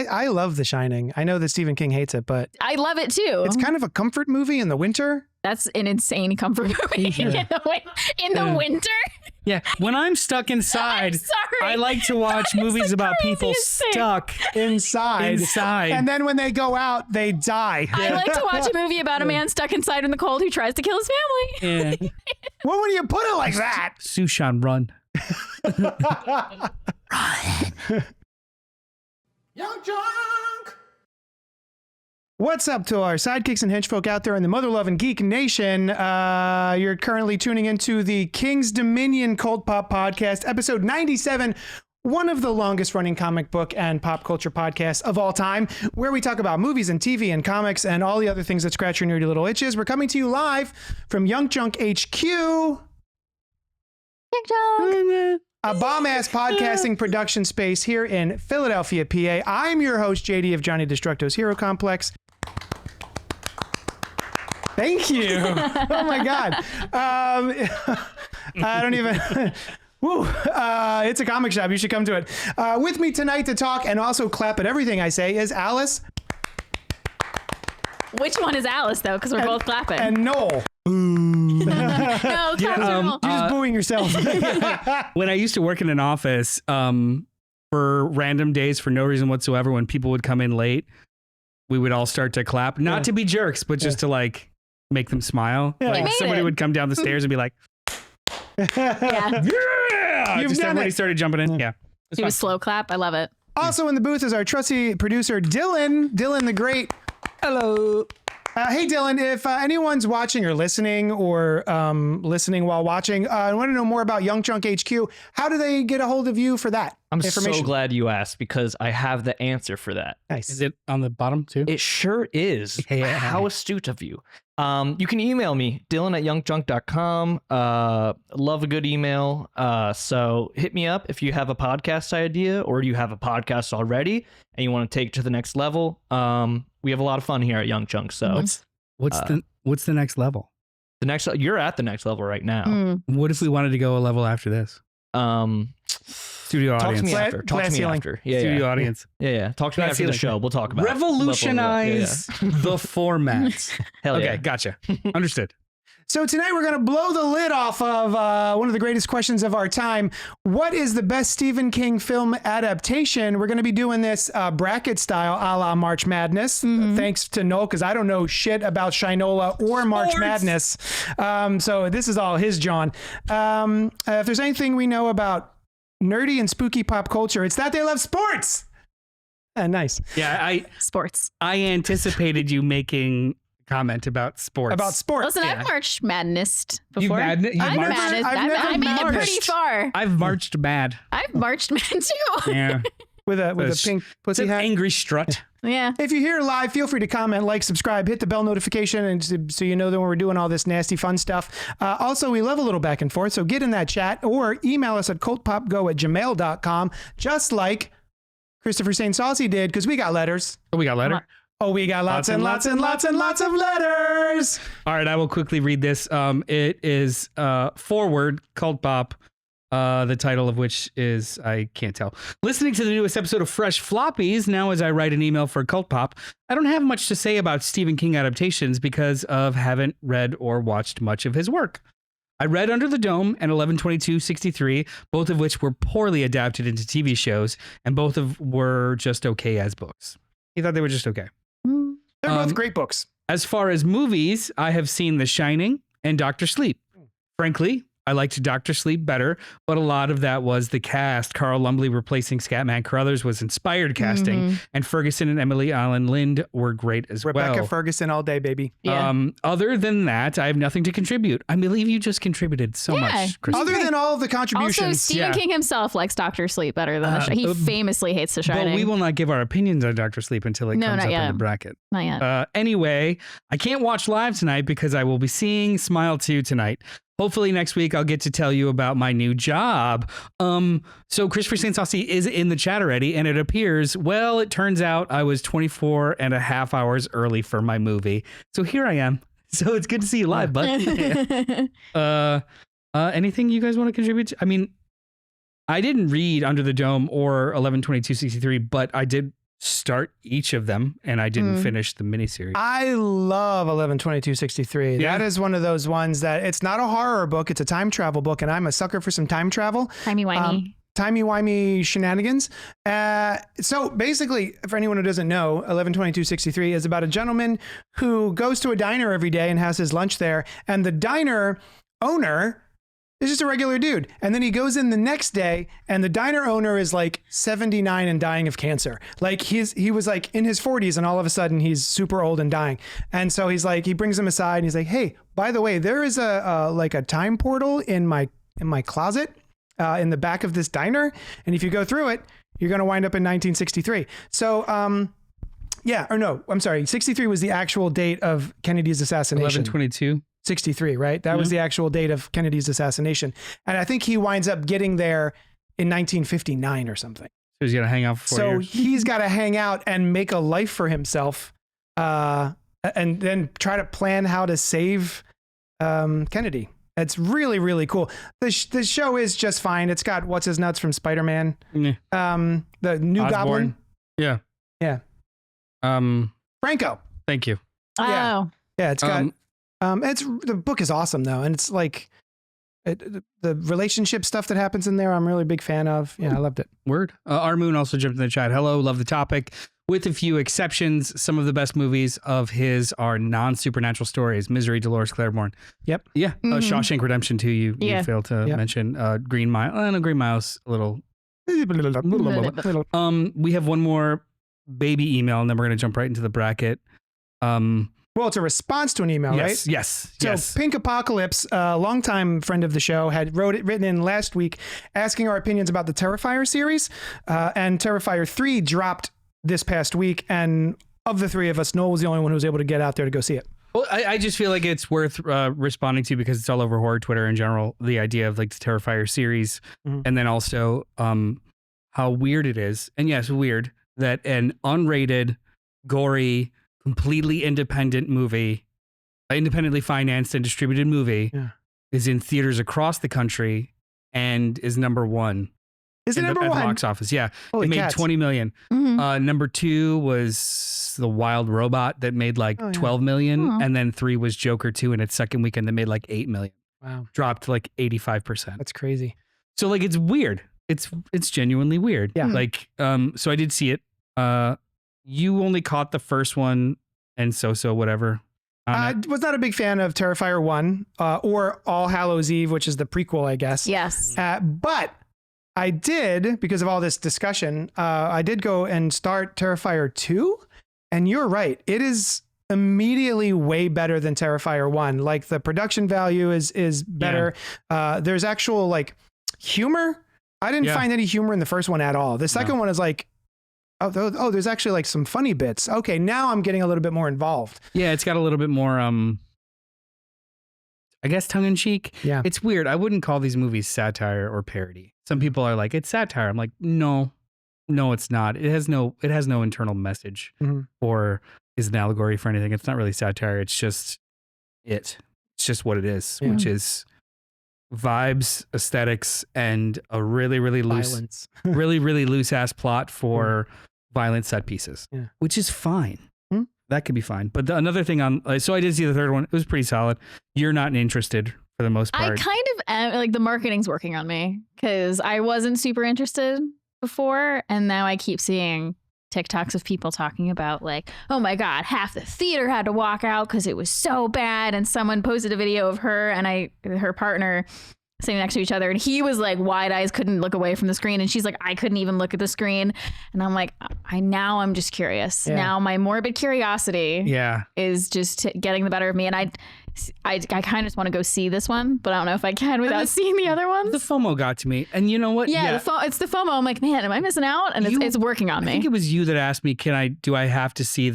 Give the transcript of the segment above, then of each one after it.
I love The Shining. I know that Stephen King hates it, but I love it too. it's kind of a comfort movie in the winter. That's an insane comfort movie in the winter. Yeah, when I'm stuck inside, I like to watch movies about people stuck inside. And then when they go out, they die. I like to watch a movie about a man stuck inside in the cold who tries to kill his family. Yeah. Well, when you put it like that. Sushan, run. Run. YUNKJunk! What's up to our sidekicks and henchfolk out there in the Mother Loving Geek Nation? You're currently tuning into the King's Dominion Cult Pop Podcast, episode 97, one of the longest running comic book and pop culture podcasts of all time, where we talk about movies and TV and comics and all the other things that scratch your nerdy little itches. We're coming to you live from YUNKJunk HQ. YUNKJunk! A bomb-ass podcasting production space here in Philadelphia, PA. I'm your host, JD of Johnny Destructo's Hero Complex. Thank you. Oh my God. I don't even... Woo. It's a comic shop. You should come to it. With me tonight to talk and also clap at everything I say is Alice. Which one is Alice, though? Because we're both clapping. And Noel. No, you're just booing yourself. When I used to work in an office, for random days, for no reason whatsoever, when people would come in late, we would all start to clap. Not to be jerks, but just to like make them smile. Yeah. Like somebody would come down the stairs and be like, yeah. You've just done everybody it. started jumping in. Yeah. Do a slow clap. I love it. Also in the booth is our trusty producer, Dylan. Dylan the Great. Hello. Hey, Dylan, if anyone's watching or listening or listening while watching, I want to know more about YUNKJunk HQ. How do they get a hold of you for that information? So glad you asked because I have the answer for that. Nice. Is it on the bottom too? It sure is. Yeah. How astute of you. You can email me, dylan@yunkjunk.com. Love a good email. So hit me up if you have a podcast idea or you have a podcast already and you want to take it to the next level. We have a lot of fun here at YUNKJunk. So what's the next level? You're at the next level right now. What if we wanted to go a level after this? Studio Talk audience. to me after. Talk to me after. Yeah, Studio audience. Yeah. Talk to me after the show. We'll talk about revolutionize the formats. Hell yeah. Okay, gotcha. Understood. So tonight we're going to blow the lid off of one of the greatest questions of our time. What is the best Stephen King film adaptation? We're going to be doing this bracket style a la March Madness. Thanks to Noel, because I don't know shit about Shinola or March Madness. So this is all his John. If there's anything we know about nerdy and spooky pop culture, it's that they love sports. Nice. Yeah, Sports. I anticipated you making comment about sports. Listen, I've March Madness before. I've made it pretty far. I've marched mad. I've marched mad too. Yeah. with a pink pussy hat. Angry strut. Yeah. If you're here live, feel free to comment, like, subscribe, hit the bell notification, and so you know that when we're doing all this nasty fun stuff. Also, we love a little back and forth, so get in that chat or email us at cultpopgo@gmail.com, just like Christopher St. Saucy did, because we got letters. Oh, we got a letter? Oh, we got lots and lots and lots and lots of letters. All right, I will quickly read this. It is Forward, Cult Pop, the title of which is, I can't tell. Listening to the newest episode of Fresh Floppies, now as I write an email for Cult Pop, I don't have much to say about Stephen King adaptations because of haven't read or watched much of his work. I read Under the Dome and 11/22/63, both of which were poorly adapted into TV shows, and both were just okay as books. He thought they were just okay. They're both great books. As far as movies, I have seen The Shining and Dr. Sleep. Frankly, I liked Dr. Sleep better, but a lot of that was the cast. Carl Lumbly replacing Scatman Carruthers was inspired casting, and Ferguson and Emily Allen Lind were great as well. Rebecca Ferguson all day, baby. Yeah. Other than that, I have nothing to contribute. I believe you just contributed so much, Chris. Other than all of the contributions. Also, Stephen King himself likes Dr. Sleep better than The Shining. He famously hates The Shining. But we will not give our opinions on Dr. Sleep until it comes up in the bracket. Not yet. Anyway, I can't watch live tonight because I will be seeing Smile 2 tonight. Hopefully next week I'll get to tell you about my new job. So Christopher St. Saucy is in the chat already, and it appears, well, it turns out I was 24 and a half hours early for my movie. So here I am. So it's good to see you live, bud. Anything you guys want to contribute to? I mean, I didn't read Under the Dome or 11/22/63, but I did start each of them, and I didn't finish the miniseries. I love 11/22/63. Yeah. That is one of those ones that it's not a horror book, it's a time travel book, and I'm a sucker for some time travel. Timey-wimey. Timey-wimey shenanigans. So basically, for anyone who doesn't know, 11/22/63 is about a gentleman who goes to a diner every day and has his lunch there, and the diner owner is just a regular dude. And then he goes in the next day, and the diner owner is like 79 and dying of cancer. Like he was like in his 40s, and all of a sudden he's super old and dying. And so he's like, he brings him aside, and he's like, "Hey, by the way, there is a time portal in my closet in the back of this diner, and if you go through it, you're going to wind up in 1963." So, yeah, or no, I'm sorry, 63 was the actual date of Kennedy's assassination. 11/22. 63, right? That was the actual date of Kennedy's assassination. And I think he winds up getting there in 1959 or something. So he's gonna hang out for 4 So years. he's got to hang out and make a life for himself, and then try to plan how to save Kennedy. It's really, really cool. The show is just fine. It's got what's his nuts from Spider-Man, Yeah. the new Osborn. Goblin, Yeah. Yeah. Franco. Thank you. Yeah. Oh. Yeah, it's got. The book is awesome though, and it's like the relationship stuff that happens in there. I'm really a big fan of. Yeah, I loved it. Word. Our Moon also jumped in the chat. Hello, love the topic. With a few exceptions, some of the best movies of his are non-supernatural stories. Misery, Dolores Claiborne. Yep. Yeah. Shawshank Redemption 2, you failed to mention. Green Mile. No, Green Mile's a little. We have one more baby email, and then we're going to jump right into the bracket. Well, it's a response to an email, right? Yes. So Pink Apocalypse, a longtime friend of the show, had written in last week asking our opinions about the Terrifier series. And Terrifier 3 dropped this past week. And of the three of us, Noel was the only one who was able to get out there to go see it. Well, I just feel like it's worth responding to because it's all over horror Twitter in general. The idea of like the Terrifier series, and then also how weird it is. And yes, weird that an unrated, gory, completely independent movie, independently financed and distributed movie, is in theaters across the country and is number one. Is it at number the one? box office? Yeah, Holy it made cats. 20 million. Number 2 was The Wild Robot that made like 12 million, and then 3 was Joker 2 in its second weekend that made like 8 million. Wow, dropped like 85%. That's crazy. So like it's weird. It's genuinely weird. Yeah. Like so I did see it. You only caught the first one and so whatever. I was not a big fan of Terrifier 1 or All Hallows Eve, which is the prequel, I guess. Yes. But I did, because of all this discussion, I did go and start Terrifier 2. And you're right. It is immediately way better than Terrifier 1. Like the production value is better. There's actual like humor. I didn't find any humor in the first one at all. The second one is like, oh, there's actually like some funny bits. Okay, now I'm getting a little bit more involved. Yeah, it's got a little bit more, I guess, tongue in cheek. Yeah. It's weird. I wouldn't call these movies satire or parody. Some people are like, it's satire. I'm like, no, it's not. It has no internal message or is an allegory for anything. It's not really satire. It's just It's just what it is, which is vibes, aesthetics, and a really, really loose, Violence. really, really loose ass plot for violent set pieces, which is fine. That could be fine. But another thing so I did see the third one. It was pretty solid. You're not interested for the most part. I kind of am, like the marketing's working on me because I wasn't super interested before. And now I keep seeing TikToks of people talking about like, oh my God, half the theater had to walk out because it was so bad. And someone posted a video of her and her partner sitting next to each other. And he was like wide eyes, couldn't look away from the screen. And she's like, I couldn't even look at the screen. And I'm like, I'm just curious. Yeah. Now my morbid curiosity is just getting the better of me. And I kind of just want to go see this one, but I don't know if I can without seeing the other ones. The FOMO got to me. And you know what? Yeah. It's the FOMO. I'm like, man, am I missing out? And it's working on me. I think it was you that asked me, do I have to see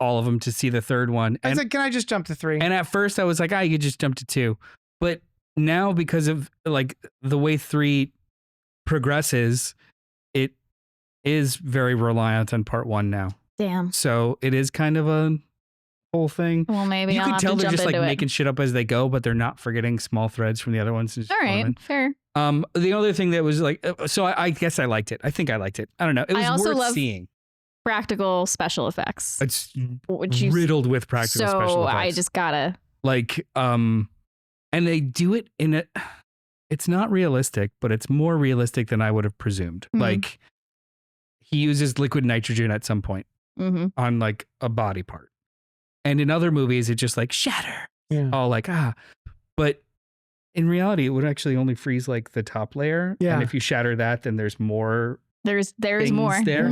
all of them to see the third one? I was like, can I just jump to 3? And at first I was like, you could just jump to 2. But now, because of like the way 3 progresses, it is very reliant on part 1 now. Damn. So it is kind of a whole thing. Well, maybe you I'll could have tell to they're jump just like into making shit up as they go, but they're not forgetting small threads from the other ones. All right, fair. The other thing that was like, so I guess I liked it. I think I liked it. I don't know. It was worth seeing. practical special effects. It's Which you, riddled with practical special so effects. I just gotta. like, and they do it in a. It's not realistic, but it's more realistic than I would have presumed. Mhm. Like, he uses liquid nitrogen at some point Mm-hmm. on like a body part, and in other movies, it's just like shatter. Yeah. All like but in reality, it would actually only freeze like the top layer. Yeah. And if you shatter that, then there's more. There's Things more. there.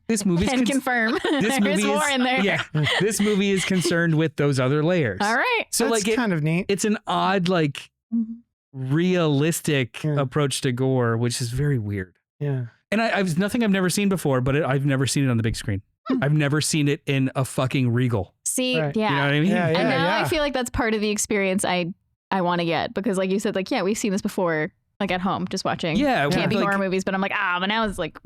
This movie's Can confirm. this There's movie more is, in there. Yeah, this movie is concerned with those other layers. All right. So That's like kind of neat. it's an odd like realistic Yeah. approach to gore, which is very weird. Yeah. And I've nothing I've never seen before, but I've never seen it on the big screen. I've never seen it in a fucking Regal. See, Right. yeah. You know what I mean? Yeah, And now yeah. I feel like that's part of the experience I want to get because, like you said, like, yeah, we've seen this before, like at home, just watching Yeah, campy like- horror movies. But I'm like, but now it's like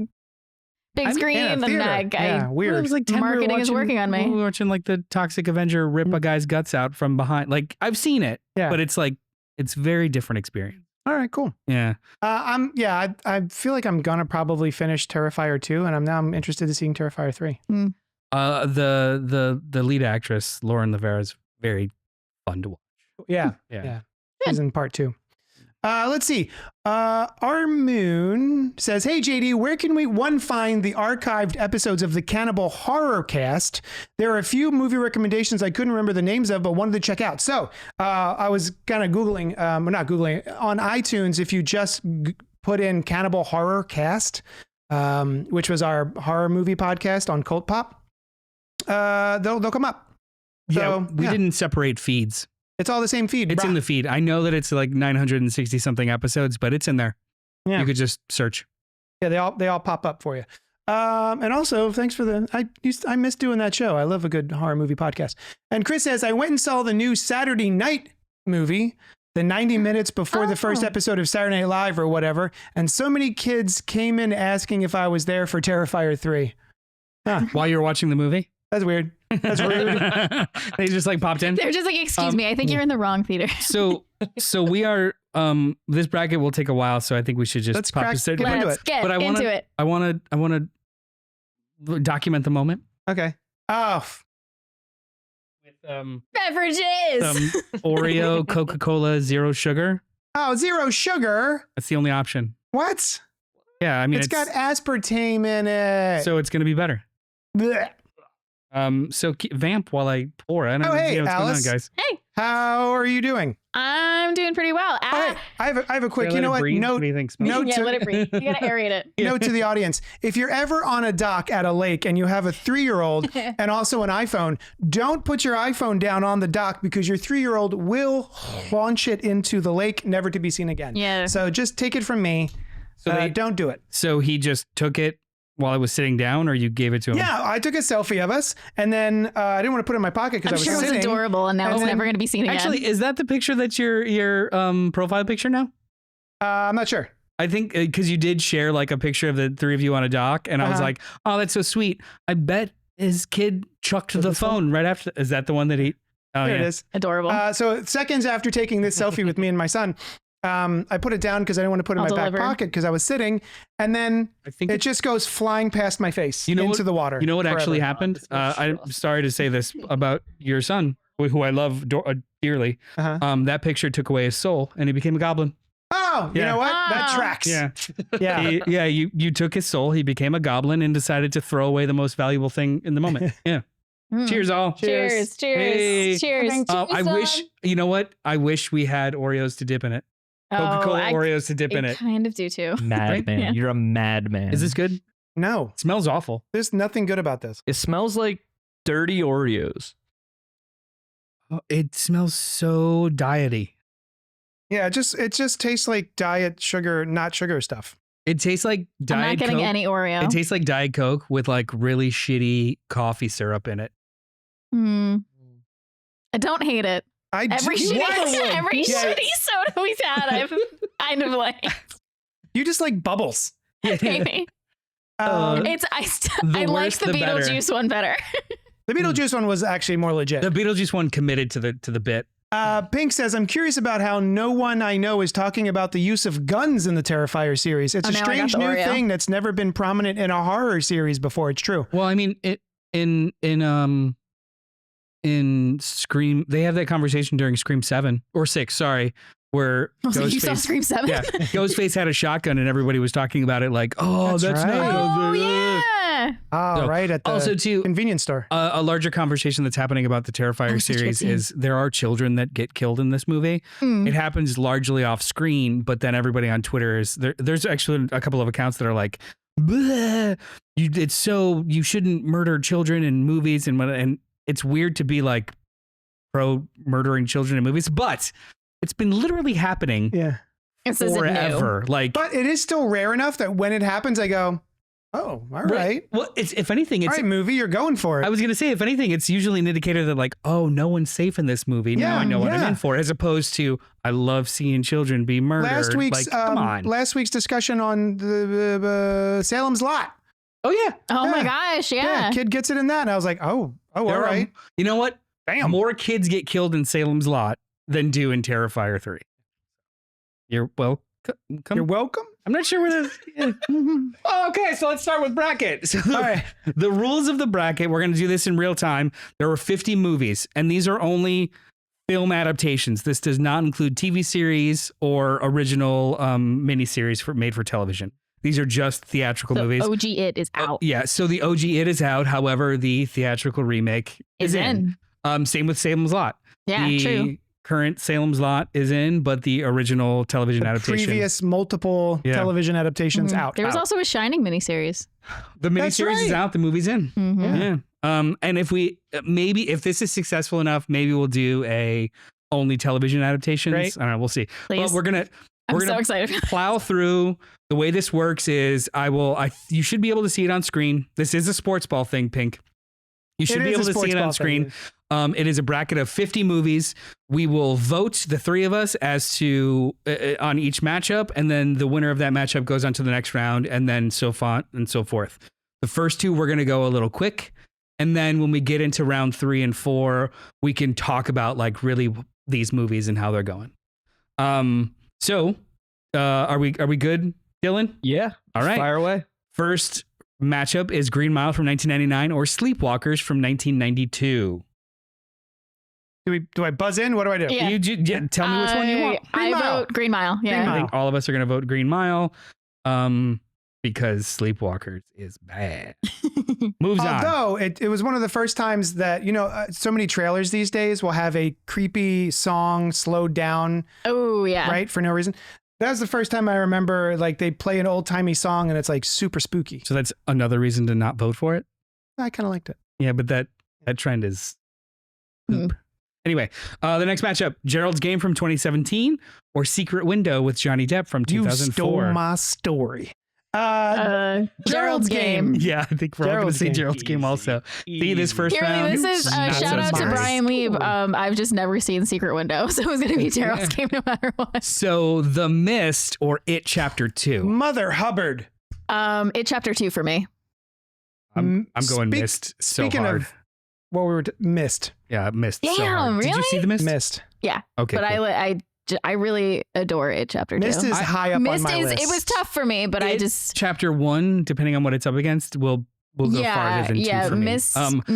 big screen, in a and theater. I Yeah, Well, weird. it was like 10 we were marketing is watching- working on me. We were watching like the Toxic Avenger rip a guy's guts out from behind. Like I've seen it, Yeah. but it's like it's very different experience. All right, cool. Yeah. I feel like I'm gonna probably finish Terrifier 2, and I'm interested in seeing Terrifier 3. The lead actress Lauren Lavera is very fun to watch. Yeah. Yeah. Yeah. She's in part 2. Let's see. Our Moon says, "Hey JD, where can we find the archived episodes of the Cannibal Horror Cast? There are a few movie recommendations I couldn't remember the names of, but wanted to check out." So I was kind of Googling, not Googling, on iTunes. If you just put in Cannibal Horror Cast, which was our horror movie podcast on CultPop, they'll come up. So We didn't separate feeds. It's all the same feed. It's in the feed. I know that it's like 960 something episodes, but it's in there. Yeah. You could just search. Yeah, they all pop up for you. And also, thanks for I miss doing that show. I love a good horror movie podcast. And Chris says, "I went and saw the new Saturday Night movie, the 90 minutes before the first episode of Saturday Night Live or whatever, and so many kids came in asking if I was there for Terrifier 3. While you're watching the movie? That's weird. That's rude. They just like popped in. They're just like, excuse me, I think you're in the wrong theater. So we are this bracket will take a while, so I think we should just Let's pop crack- this there. get into Let's it. get But I wanna- into it. I want to document the moment Okay. Oh, with Beverages. Oreo, Coca-Cola, zero sugar. zero sugar. That's the only option. What? Yeah, I mean It's got aspartame in it. so it's going to be better. Blech. So vamp while I pour. I don't Oh, hey, know what's Alice. going on, guys. Hey, How are you doing? I'm doing pretty well. Oh, hey, I have a quick, Should I you know let it what? breathe? Note What do you think? Smells? note yeah, to- let it breathe. You gotta aerate it. Note to the audience: if you're ever on a dock at a lake and you have a 3-year-old and also an iPhone, don't put your iPhone down on the dock because your 3-year-old will launch it into the lake, never to be seen again. Yeah. So just take it from me. So Don't do it. So he just took it while I was sitting down, or you gave it to him? Yeah, I took a selfie of us, and then I didn't want to put it in my pocket because I I'm was sure it was sitting. adorable, and now And it's then- never going to be seen again. Actually, is that the picture that's your profile picture now? I'm not sure. I think because you did share like a picture of the three of you on a dock, and I was Uh-huh. like, "Oh, that's so sweet." I bet his kid chucked the this phone right after. Is that the one that he? Oh, There yeah. it is. adorable. So seconds after taking this selfie with me and my son, I put it down because I didn't want to put it in I'll my deliver. back pocket because I was sitting, and then I think it just goes flying past my face You know into what- the water. You know what actually forever. happened? I'm sorry to say this about your son, who I love dearly. Uh-huh. That picture took away his soul, and he became a goblin. Oh, you Yeah. know what? That Oh. tracks. Yeah, Yeah. You took his soul. He became a goblin and decided to throw away the most valuable thing in the moment. Yeah. Mm. Cheers, all. Cheers. Cheers. Hey. Cheers. I wish. You know what? I wish we had Oreos to dip in it. Coca-Cola I Oreos to dip in I it. kind of do too. Madman. Yeah. You're a madman. Is this good? No, It smells awful. there's nothing good about this. It smells like dirty Oreos. Oh, it smells so diety. Yeah, it just tastes like diet sugar, not sugar stuff. It tastes like I'm Diet not getting Coke. any Oreo. It tastes like Diet Coke with like really shitty coffee syrup in it. I don't hate it. Every shitty soda we've had, I've kind of like You just like bubbles. maybe. It's I like worse, the the better. Beetlejuice one better. The Beetlejuice one was actually more legit. The Beetlejuice one committed to the bit. Pink says, I'm curious about how no one I know is talking about the use of guns in the Terrifier series. It's a now I got strange the new Oreo. thing that's never been prominent in a horror series before. It's true. Well, I mean, in Scream, they have that conversation during Scream 7 or 6, sorry, where So you saw Scream 7? Yeah, Ghostface had a shotgun and everybody was talking about it like, oh, that's right. not Oh, good. yeah. Oh, So, right. At the also, too, convenience store. a larger conversation that's happening about the Terrifier Oh, such a good series scene. is there are children that get killed in this movie. Mm. It happens largely off screen, but then everybody on Twitter is there's actually a couple of accounts that are like, "Bleh, you shouldn't murder children in movies," and it's weird to be like pro murdering children in movies, but it's been literally happening Yeah. This isn't new. forever. Like, But it is still rare enough that when it happens, I go, oh, all right. well, it's if anything, All it's right, movie, you're going for it. I was going to say, if anything, it's usually an indicator that like, oh, no one's safe in this movie. Now Yeah, I know what I'm yeah. in for, as opposed to, I love seeing children be murdered. Last week's discussion on the Salem's Lot. Oh, yeah. Oh my Yeah. gosh, yeah. Kid gets it in that. And I was like, all There are- right. You know what? Damn. More kids get killed in Salem's Lot than do in Terrifier 3. You're well. You're welcome. I'm not sure where this. Yeah. Okay, so let's start with bracket. So All right. the rules of the bracket, we're going to do this in real time. There were 50 movies, and these are only film adaptations. This does not include TV series or original miniseries made for television. These are just theatrical The movies. OG It is out. Yeah, so the OG It is out. However, the theatrical remake is in. Same with Salem's Lot. Yeah, the true. current Salem's Lot is in, but the original television adaptation. Previous multiple Yeah. television adaptations Mhm. out. There was out. also a Shining miniseries. The That's miniseries is right. out. The movie's in. Mhm. Yeah. And if we maybe if this is successful enough, maybe we'll do a only television adaptations. Right. I don't know. We'll see. Please. But we're gonna I'm so excited. plow through. The way this works is you should be able to see it on screen. This is a sports ball thing, Pink. You should It be is able a to see sports it ball on screen. thing. It is a bracket of 50 movies. We will vote, the three of us, as to on each matchup, and then the winner of that matchup goes on to the next round, and then so on and so forth. The first two, we're going to go a little quick, and then when we get into round 3 and 4, we can talk about like really these movies and how they're going. So are we good, Dylan? Yeah. All right. Fire away. First matchup is Green Mile from 1999 or Sleepwalkers from 1992. Do I buzz in? What do I do? Yeah. Tell me which one you want. Green I Mile. vote Green Mile. Yeah. Green I think all of us are going to vote Green Mile because Sleepwalkers is bad. Moves on. Although it was one of the first times that, so many trailers these days will have a creepy song slowed down, Oh yeah. right? For no reason. That was the first time I remember like they play an old timey song and it's like super spooky. So that's another reason to not vote for it. I kind of liked it. Yeah, but that trend is poop. Anyway, the next matchup, Gerald's Game from 2017 or Secret Window with Johnny Depp from You 2004. stole my story. Gerald's Game. Yeah, I think we're all going to Gerald's say Game. Gerald's Game also. See this first Here, round. this is not so shout out to smart. Brian Lieb. I've just never seen Secret Window, so it was going to be Gerald's Game no matter what. So The Mist or It Chapter 2. Mother Hubbard. It chapter 2 for me. I'm going Mist so speaking hard. of what we were Mist. Yeah, Mist so Damn, hard. Did you really? see The Mist? Mist. Yeah. Okay, But cool. I really adore It chapter 2. Mist is high up Mist on my is list. it was tough for me, but I just Chapter 1, depending on what it's up against, will go farther than 2 for me.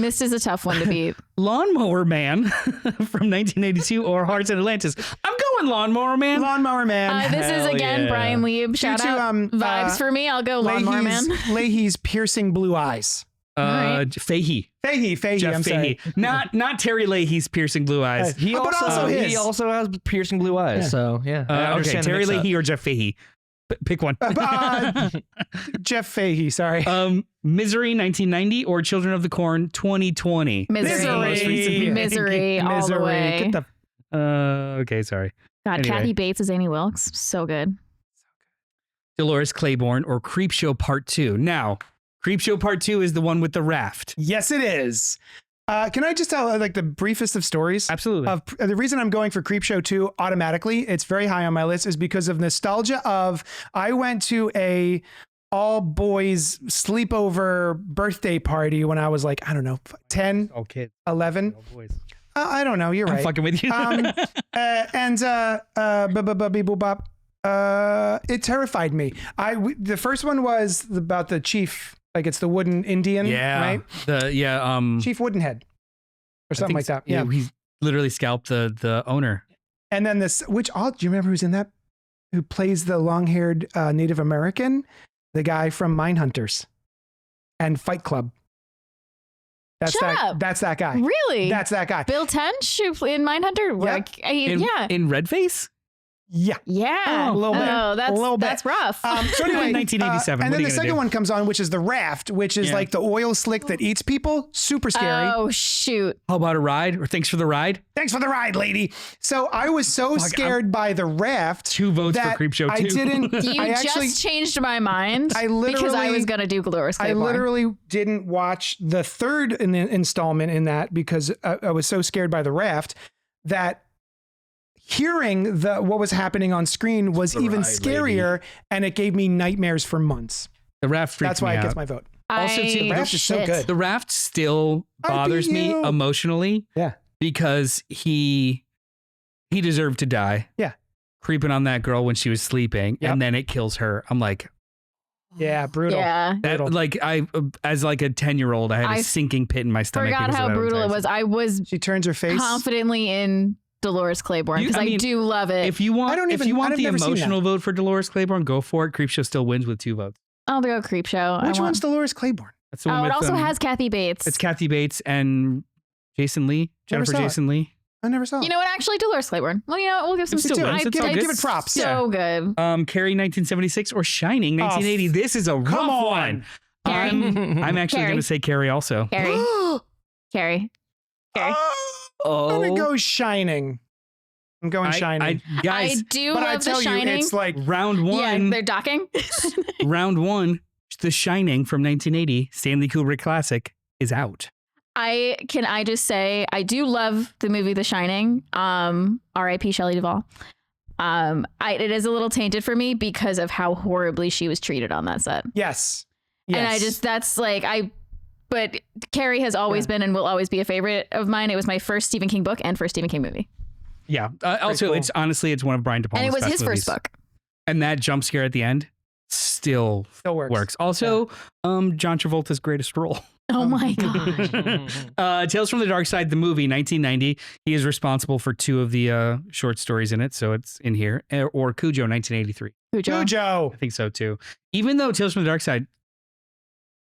Mist is a tough one to beat. Lawnmower Man from 1982 or Hearts in Atlantis. I'm going Lawnmower Man. Lawnmower Man. This is Hell again yeah. Brian Lieb. Shout to, out vibes for me. I'll go Lawnmower Man. Leahy's piercing blue eyes. Alright. Fahey. Fahey. Jeff I'm Fahey. sorry. Not Terry Leahy's piercing blue eyes. He but also, also his. he also has piercing blue eyes. Yeah. So yeah. I Okay, understand the Terry mix-up. Leahy or Jeff Fahey. Pick one. Jeff Fahey, sorry. Misery 1990 or Children of the Corn 2020. Misery. Most recent. Misery all the way. Get the Okay, sorry. God, Anyway. Kathy Bates as Annie Wilkes. So good. Dolores Claiborne or Creepshow Part 2. Now, Creepshow Part 2 is the one with the raft. Yes, it is. Can I just tell like the briefest of stories? Absolutely. Of the reason I'm going for Creepshow 2 automatically, it's very high on my list, is because of nostalgia of I went to a all boys sleepover birthday party when I was like, I don't know, 10, All kids. 11. All boys. I don't know. You're I'm right. fucking with you. It terrified me. The first one was about the chief, like it's the wooden Indian, right? Chief Chief Woodenhead or something like that. Yeah. He literally scalped the owner. And then do you remember who's in that? Who plays the long-haired Native American? The guy from Mindhunters and Fight Club. That's Shut up. That's that guy. Really? That's that guy. Bill Tench who in Mindhunter? Like, In Redface? Yeah. Yeah. A little bit. Oh, A little bit. that's rough. So anyway, 1987. and What then are the you gonna second do? one comes on, which is the raft, which is like the oil slick that eats people. Super scary. Oh, shoot. How about a ride? Or thanks for the ride? Thanks for the ride, lady. So I was so scared by the raft. 2 votes for that Creepshow 2. I didn't. You I actually, just changed my mind I because I literally- was going to do Dolores I Claiborne. literally didn't watch the third installment in that because I was so scared by the raft that hearing what was happening on screen was even ride, scarier, and it gave me nightmares for months. The raft freaks That's why me it out. gets my vote. Also, too, The raft is so good. The raft still I bothers beat me you. emotionally. Yeah. Because he deserved to die. Yeah. Creeping on that girl when she was sleeping, Yep. and then it kills her. I'm like, Yeah, brutal. Yeah. that, Brutal. like I, as like a 10-year-old, I had I a sinking pit in my stomach. Forgot because of how that brutal it entire was. I was She turns her face. confidently in Dolores Claiborne You- because I I mean, do love it. If you want, I've the never seen emotional vote for Dolores Claiborne, go for it. Creepshow still wins with 2 votes. I'll go Creep Show. Which one's Dolores Claiborne? That's the one Oh, it with, also has Kathy Bates. it's Kathy Bates and Jason Lee, Never Jennifer saw it. Jason Lee. I never saw it. You know what? Actually, Dolores Claiborne. Well, you know what? We'll give some. It's still I wins. It's give, all I good. give it props. So good. Carrie 1976 or Shining 1980. This is a rough come on. one. Carrie. I'm actually Carrie. going to say Carrie also. Carrie. Carrie. Carrie. I'm gonna go Shining. I'm going Shining. Guys, I do but I love tell The you, Shining. it's like round Yeah, one. they're docking. Round one. The Shining from 1980, Stanley Kubrick classic, is out. I just say I do love the movie The Shining. R.I.P. Shelley Duvall. It is a little tainted for me because of how horribly she was treated on that set. yes. And I just but Carrie has always been and will always be a favorite of mine. It was my first Stephen King book and first Stephen King movie. Yeah. Also, cool. it's one of Brian De Palma's And it was best his movies. first book. And that jump scare at the end still works. Also, John Travolta's greatest role. Oh my gosh. Tales from the Dark Side, the movie, 1990. He is responsible for 2 of the short stories in it, so it's in here. Or Cujo, 1983. Cujo. I think so too. Even though Tales from the Dark Side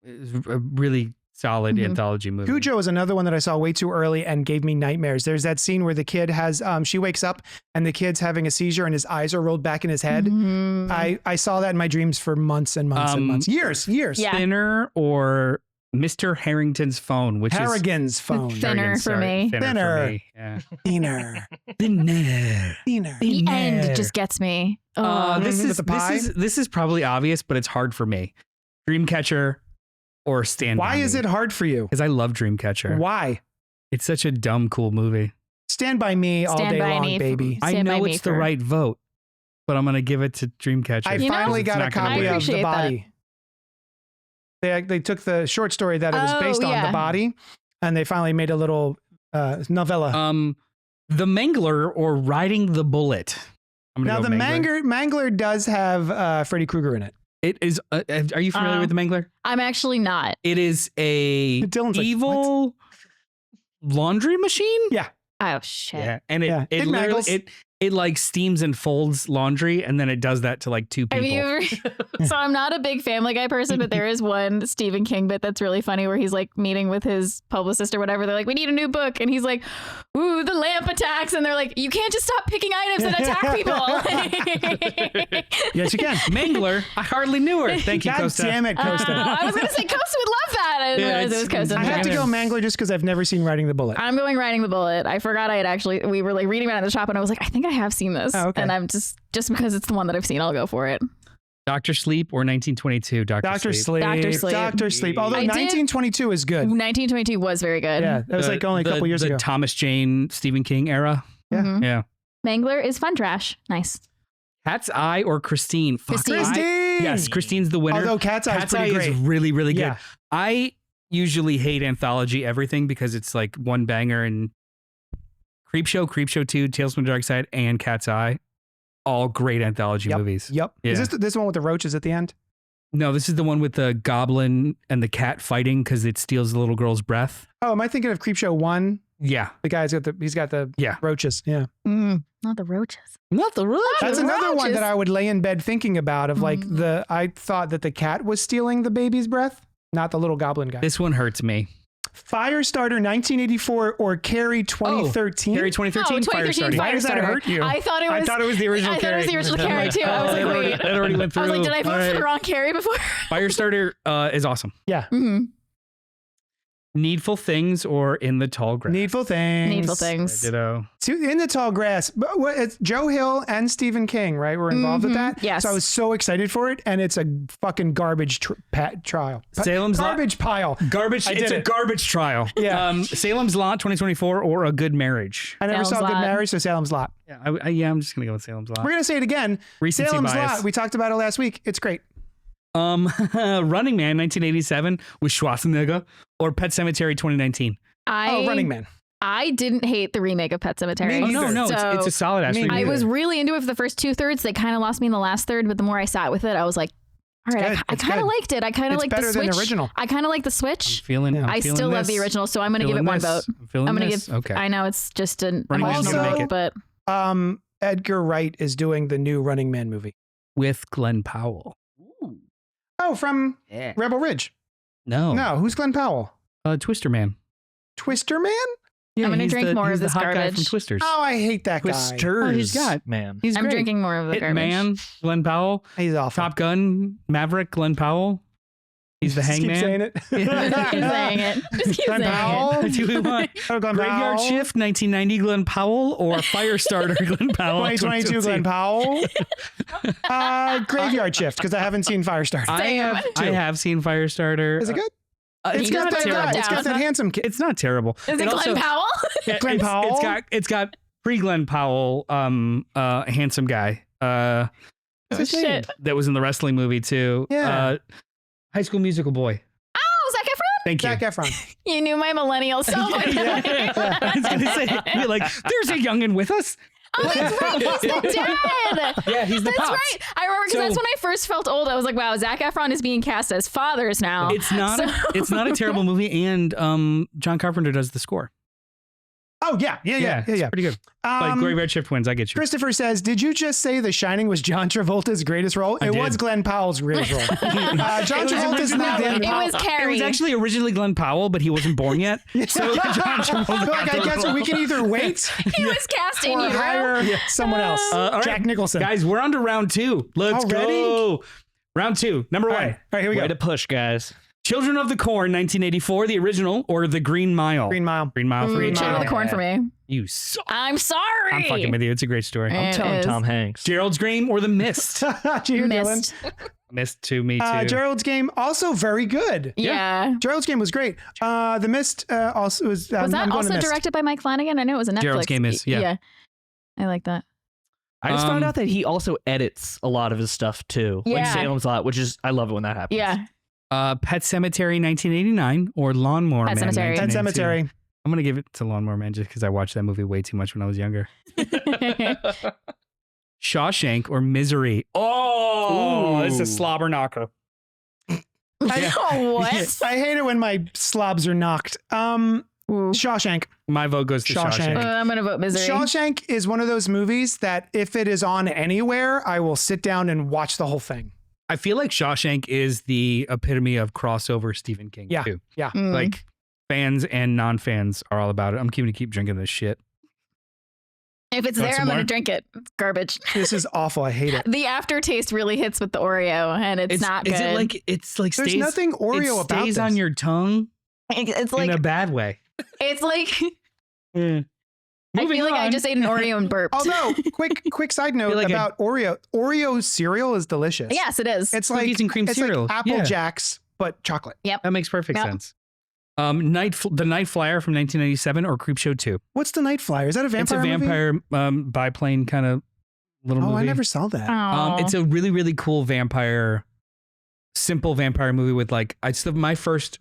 is a really solid anthology movie. Cujo is another one that I saw way too early and gave me nightmares. There's that scene where the kid has, she wakes up and the kid's having a seizure and his eyes are rolled back in his head. Mhm. I saw that in my dreams for months and months and months. Years. Yeah. Thinner or Mr. Harrington's phone, which Harrigan's phone. Thinner for me. Thinner for me. Yeah. Thinner. Thinner. Thinner. The end just gets me. This With the is this is probably obvious, but it's hard for me. Dreamcatcher or Stand By Why Me. is it hard for you? Because I love Dreamcatcher. Why? It's such a dumb, cool movie. Stand by me all Stand day by long, me. baby. I Stand by know me it's the for- right vote, but I'm gonna give it to Dreamcatcher. I You know, finally It's got a not gonna copy win. I of appreciate The Body. They took the short story that it was Oh, based on, yeah. The Body, and they finally made a little novella. The Mangler or Riding the Bullet. I'm gonna Now, go the Mangler. Mangler does have Freddy Krueger in it. It is. Are you familiar with the Mangler? I'm actually not. It is a Dylan's like, evil laundry machine. Yeah. Oh shit. And it Yeah. it It literally mangles. it like steams and folds laundry, and then it does that to like 2 people. Have you ever? So I'm not a big Family Guy person, but there is one Stephen King bit that's really funny where he's like meeting with his publicist or whatever. They're like, "We need a new book," and he's like, "Ooh, the lamp attacks," and they're like, "You can't just stop picking items that attack people." Yes, you can. Mangler, I hardly knew her. Thank you, God Costa. damn it, Costa. I was gonna say Costa would love that. I didn't Yeah, realize it was it's- Costa. I have to go Mangler just because I've never seen Riding the Bullet. I'm going Riding the Bullet. I forgot I had actually. We were like reading about it in the shop, and I was like, I think I have seen this. Oh, okay. And I'm just because it's the one that I've seen, I'll go for it. Dr. Sleep or 1922. Dr. Sleep. Dr. Sleep. Dr. Sleep. Although I did- 1922 is good. 1922 was very good. Yeah, that was like only a couple years the ago. Thomas Jane, Stephen King era. Yeah. Mhm. Yeah. Mangler is fun trash. Nice. Cat's Eye or Christine? Fuck, Christine. Christine! Yes, Christine's the winner. Although Cat's Eye is Cat's pretty Eye great. is really, really good. Yeah. I usually hate anthology everything because it's like one banger and Creepshow 2, Tales from the Dark Side, and Cat's Eye. All great anthology movies. Yep. Yeah. Is this one with the roaches at the end? No, this is the one with the goblin and the cat fighting because it steals the little girl's breath. Oh, am I thinking of Creepshow 1? Yeah. The guy's got the roaches. Yeah. Not the roaches. Not the roaches. That's another one that I would lay in bed thinking about of like I thought that the cat was stealing the baby's breath, not the little goblin guy. This one hurts me. Firestarter 1984 or Carrie 2013? Carrie 2013, Oh, 2013 Firestarter. Why does that Firestarter. hurt you? I thought it was the original I thought it was the original I'm Carrie like, too. I was like, wait. It already went through. I was like, did I vote for the wrong Carrie before? Firestarter is awesome. Yeah. Needful Things or In the Tall Grass? Needful Things. Needful Things. Ditto. In the Tall Grass. But it's Joe Hill and Stephen King, right? Were involved with that. Yes. So I was so excited for it, and it's a fucking garbage trial. Salem's Lot. Garbage pile. Garbage. I It's did a it. garbage trial. Yeah. Salem's Lot 2024 or A Good Marriage? I never Salem's saw Good Lot. Marriage, so Salem's Lot. Yeah, I'm just gonna go with Salem's Lot. We're gonna say it again. Recency Salem's bias. Lot. We talked about it last week. It's great. Running Man 1987 with Schwarzenegger or Pet Cemetery 2019? Running Man. I didn't hate the remake of Pet Cemetery. Me Oh no, no, So it's a solid ass Me review. I was really into it for the first 2/3. They kind of lost me in the last third, but the more I sat with it, I was like, all right, good. I It's kind of good. liked it. I kind of It's like the better switch. than the original. I kind of like the I'm switch. feeling. I still love the original, so I'm going to give it one vote. I'm feeling I'm going to this. give. Okay. I know it's just an Running Man's emotional gonna vote, make it. but Edgar Wright is doing the new Running Man movie. With Glenn Powell. Oh, from Rebel Ridge. No. No, who's Glenn Powell? Twister Man. Twister Man? Yeah, I'm gonna he's drink more he's of the this hot guy from garbage. Twisters. Oh, I hate that guy. Twisters. Oh, he's got- man. He's I'm great. drinking more of the garbage. Man, Glenn Powell. He's awful. Top Gun, Maverick, Glenn Powell. He's the Just keep hangman. saying it. Keep saying it. Just keep Glenn saying Powell? Do we want Oh, Glenn Graveyard Powell. Shift 1990 Glenn Powell or Firestarter Glenn Powell 2022 Glenn Powell. Graveyard Shift, because I haven't seen Firestarter. I have seen Firestarter. Is it good? It's It's got not that terrible. guy. It's got that handsome kid. It's not terrible. it. Is it Glenn also- Powell? Glenn Powell? It's got pre Glenn Powell, handsome guy. What's his name? Shit. That was in the wrestling movie too. Yeah. High School Musical boy. Oh, Zac Efron? Thank you. Zac Efron. You knew my millennial so much. I was gonna say, you're like, there's a youngin' with us. Oh, that's right. He's the dad. Yeah, he's the That's pops. right. I remember because that's So- when I first felt old. I was like, wow, Zac Efron is being cast as fathers now. It's not. So- It's not a terrible movie, and John Carpenter does the score. Oh, yeah. It's pretty good. Like Graveyard Shift wins. I get you. Christopher says, did you just say The Shining was John Travolta's greatest role? I It did. was Glenn Powell's greatest role. John It was Travolta's not originally Glenn it Powell. was It Carrie. was actually originally Glenn Powell, but he wasn't born yet. So John Travolta. Like, I guess we can either wait he was cast in or utero. hire someone else. All right, Jack Nicholson. Guys, we're on to round 2. Let's Already? go. Round 2, number All 1. right. All right, here we Way go. to push, guys. Children of the Corn, 1984, the original, or The Green Mile? Green Mile. Green Mile for each. Children of the Corn for me. You suck. I'm sorry. I'm fucking with you. It's a great story. Yeah. I'm It telling is. Tom Hanks. Gerald's Game or The Mist? Did you hear Dylan? Missed. Mist to me too. Gerald's Game, also very good. Yeah. Gerald's Game was great. The Mist also was. Was that also directed by Mike Flanagan? I know it was a Netflix. Gerald's Game is, yeah. I like that. I just found out that he also edits a lot of his stuff too. Like Yeah. Salem's Lot, which is I love it when that happens. Yeah. Pet Cemetery 1989 or Lawnmower Pet Man Sematary. Pet 1992? Cemetery. I'm going to give it to Lawnmower Man just because I watched that movie way too much when I was younger. Shawshank or Misery? Oh, Ooh. it's a slobber knocker. Oh, what? I hate it when my slobs are knocked. Ooh. Shawshank. My vote goes to Shawshank. Shawshank. I'm gonna vote Misery. Shawshank is one of those movies that if it is on anywhere, I will sit down and watch the whole thing. I feel like Shawshank is the epitome of crossover Stephen King Yeah. too. Yeah. Mm. Like fans and non-fans are all about it. I'm going to keep drinking this shit. If it's Want there, some I'm gonna more? drink it. It's garbage. This is awful. I hate it. The aftertaste really hits with the Oreo, and it's not good. Is it like it's like There's stays, nothing Oreo it about stays this. on your tongue it's like in a bad way. it's like I Moving feel like I on. just ate an Oreo and burped. Although, quick side note Feel like about Oreo. Oreo cereal is delicious. Yes, it is. It's like Cookies and cream it's cereal. like Apple Yeah. Jacks, but chocolate. That makes perfect Yep. sense. The Night Flyer from 1997 or Creepshow 2. What's the Night Flyer? Is that a vampire? It's a movie? vampire biplane kind of little Oh, movie. I never saw that. Oh. It's a really, really cool simple vampire movie with like, it's my first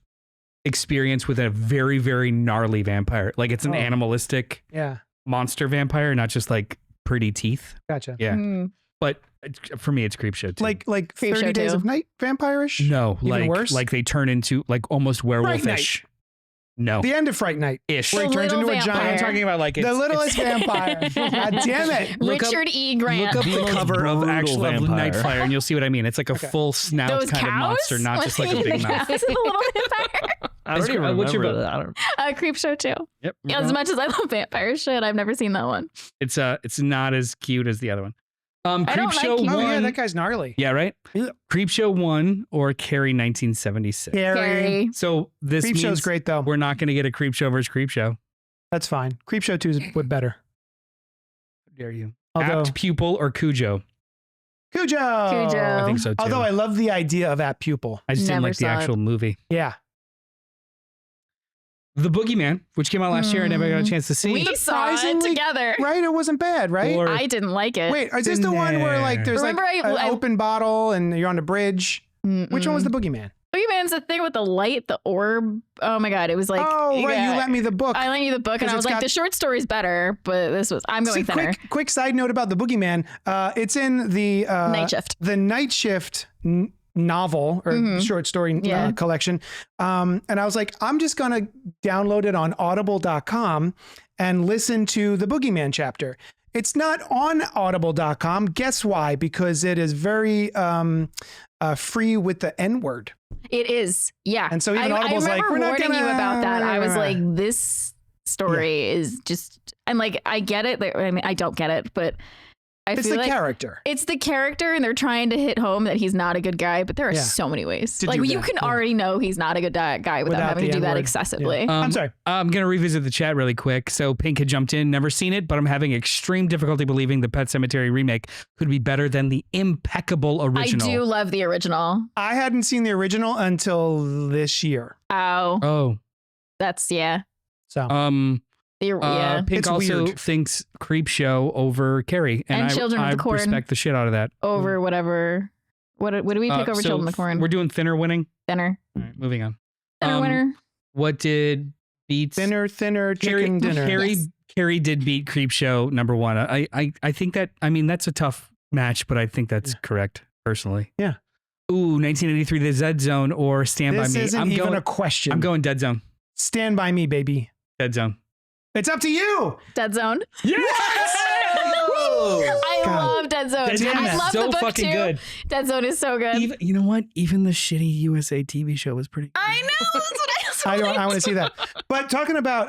experience with a very, very gnarly vampire. Like it's an Oh. animalistic Yeah. monster vampire, not just like pretty teeth. Gotcha. Yeah. Mm. But for me, it's Creepshow too. Like Creepshow 30 Days too. of Night vampire-ish? no, Even like worse? like they turn into like almost werewolfish. No, The end of Fright Night. ish. Where he The turns into little a vampire. I'm giant. talking about like The littlest vampire. God damn it. Look up- Richard E. Grant. Look up The the most cover of brutal actual vampire. Nightfire, and you'll see what I mean. It's like a Okay. full snout Those kind cows? of monster, not just like a big the mouth. cows and the little vampire. I don't even What's your remember vote? that. I don't. Creepshow too. Yep. Yeah, as much as I love vampire shit, I've never seen that one. It's not as cute as the other one. I don't like Creepshow cute. Oh, 1. yeah, that guy's gnarly. Yeah, right? Yeah. Creepshow 1 or Carrie 1976. Carrie. So this Creepshow's means great, though. we're not going to get a Creepshow versus Creepshow. That's fine. Creepshow 2 is better. How dare you? Although, Apt Pupil or Cujo? Cujo. Cujo. I think so too. Although I love the idea of Apt Pupil. I just didn't Never like the saw it. actual movie. Yeah. The Boogeyman, which came out last year, I never got a chance to see. We saw it Surprisingly- together. Right? It wasn't bad, right? Or- I didn't like it. Wait, is this the one where like there's Remember like I- an open bottle and you're on a bridge? Which one was the Boogeyman? Boogeyman's the thing with the light, the orb. Oh my god, it was like. Oh, right. yeah. You lent me the book. I lent you the book, and 'Cause I was it's like, got- the short story's better, but this was. I'm going See, thinner. quick side note about the Boogeyman. It's in the Night Shift. the Night Shift novel or short story Yeah. collection. And I was like, I'm just going to download it on audible.com and listen to the Boogeyman chapter. It's not on audible.com. Guess why? Because it is very free with the N word. It is, yeah. And so even I Audible's like, remember we're not warning gonna- you about that. I was like, this story is just, and like, I get it. I mean, I don't get it, but I It's feel the like character. it's the character, and they're trying to hit home that he's not a good guy. But there are Yeah. so many ways. To Like do you that, can yeah. already know he's not a good guy without Without having the to do that N-word. excessively. I'm sorry. I'm going to revisit the chat really quick. So Pink had jumped in, never seen it, but I'm having extreme difficulty believing the Pet Sematary remake could be better than the impeccable original. I do love the original. I hadn't seen the original until this year. Ow, Oh, that's yeah. So Yeah. Pink It's also weird. thinks Creepshow over Carrie, And Children of I the Corn. respect the shit out of that. Over whatever. What do we pick over So Children of the Corn? We're doing thinner winning. Thinner. All right, moving on. Thinner winner. What did beats thinner Carrie? chicken dinner. Yes. Carrie did beat Creepshow number 1. I think that, I mean, that's a tough match, but I think that's correct personally. Yeah. Ooh, 1983, The Dead Zone or Stand This by Me. isn't even a question. I'm going Dead Zone. Stand by me, baby. Dead Zone. It's up to you. Dead Zone. Yes! I God. love Dead Zone. Dead Zone I is love so the book fucking too. good. Dead Zone is so good. Even, you know what? Even the shitty USA TV show was pretty good. I know. That's what I want to see that. But talking about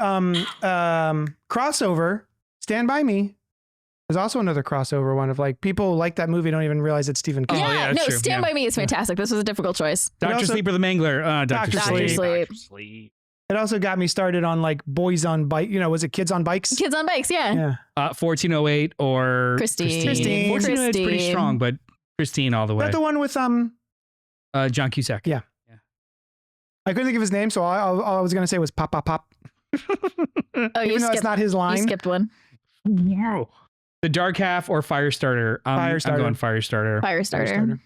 crossover, Stand by Me. There's also another crossover one of like people like that movie don't even realize it's Stephen King. Oh, yeah, Yeah, that's no, true. Stand Yeah. by Me is fantastic. This was a difficult choice. Dr. also- Sleep or the Mangler? Dr. Dr. Sleep. Sleep. Dr. Sleep. It also got me started on like boys on bike. You know, was it Kids on Bikes? Kids on Bikes, yeah. Yeah. 1408 or Christine. 1408 is pretty Christine. strong, but Christine all the Is way. that the one with John Cusack. Yeah. I couldn't think of his name, so all I was gonna say was Pop Pop Pop. Oh, you Even though it's skipped, not his you line. skipped one. Wow. The Dark Half or Firestarter? I'm going Firestarter. Firestarter.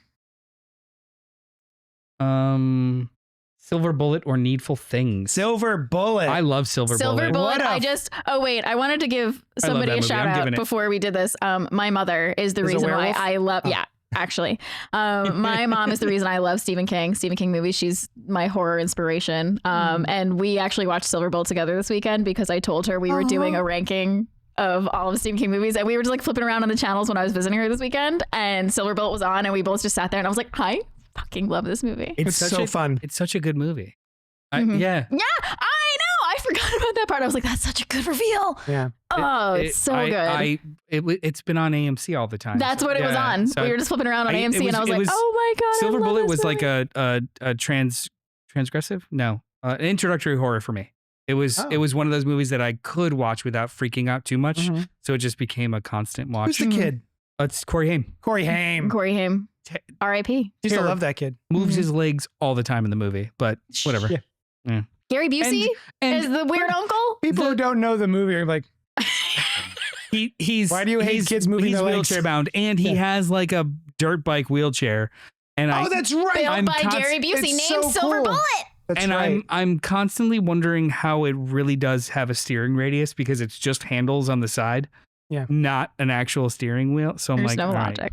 Silver Bullet or Needful Things? Silver Bullet. I love Silver Silver Bullet. Bullet. Oh wait, I wanted to give somebody that a movie. shout I'm out giving it- before we did this. My mother is the Is a reason why werewolf? I love. Oh. Yeah, actually, my mom is the reason I love Stephen King movies. She's my horror inspiration. And we actually watched Silver Bullet together this weekend because I told her we were doing a ranking of all of Stephen King movies, and we were just like flipping around on the channels when I was visiting her this weekend, and Silver Bullet was on, and we both just sat there, and I was like, I fucking love this movie. It's such so a- fun. It's such a good movie. Mhm. Yeah. Yeah, I know. I forgot about that part. I was like, that's such a good reveal. Yeah. Oh, it's so good. It's been on AMC all the time. That's So, what it was yeah, on. so we were just flipping around on it AMC, was- and I was it like, was- "Oh my god!" Silver I love Bullet this was like movie. a transgressive? No, an introductory horror for me. It was Oh. it was one of those movies that I could watch without freaking out too much. Mhm. So it just became a constant watch. Who's the kid? It's Corey Haim. Corey Haim. Corey Haim, Te- R.I.P. Used to love that kid. Moves Mhm. his legs all the time in the movie, but whatever. Yeah. Gary Busey And is the weird uncle. People who don't know the movie are like, he's Why do you hate he's- kids moving He's their legs? wheelchair bound, and he has like a dirt bike wheelchair. And oh, that's right. Built I'm by Gary Busey, named it's so Silver cool. Bullet. That's And right. I'm constantly wondering how it really does have a steering radius because it's just handles on the side. Yeah. Not an actual steering wheel. So I'm There's like, no all right. logic.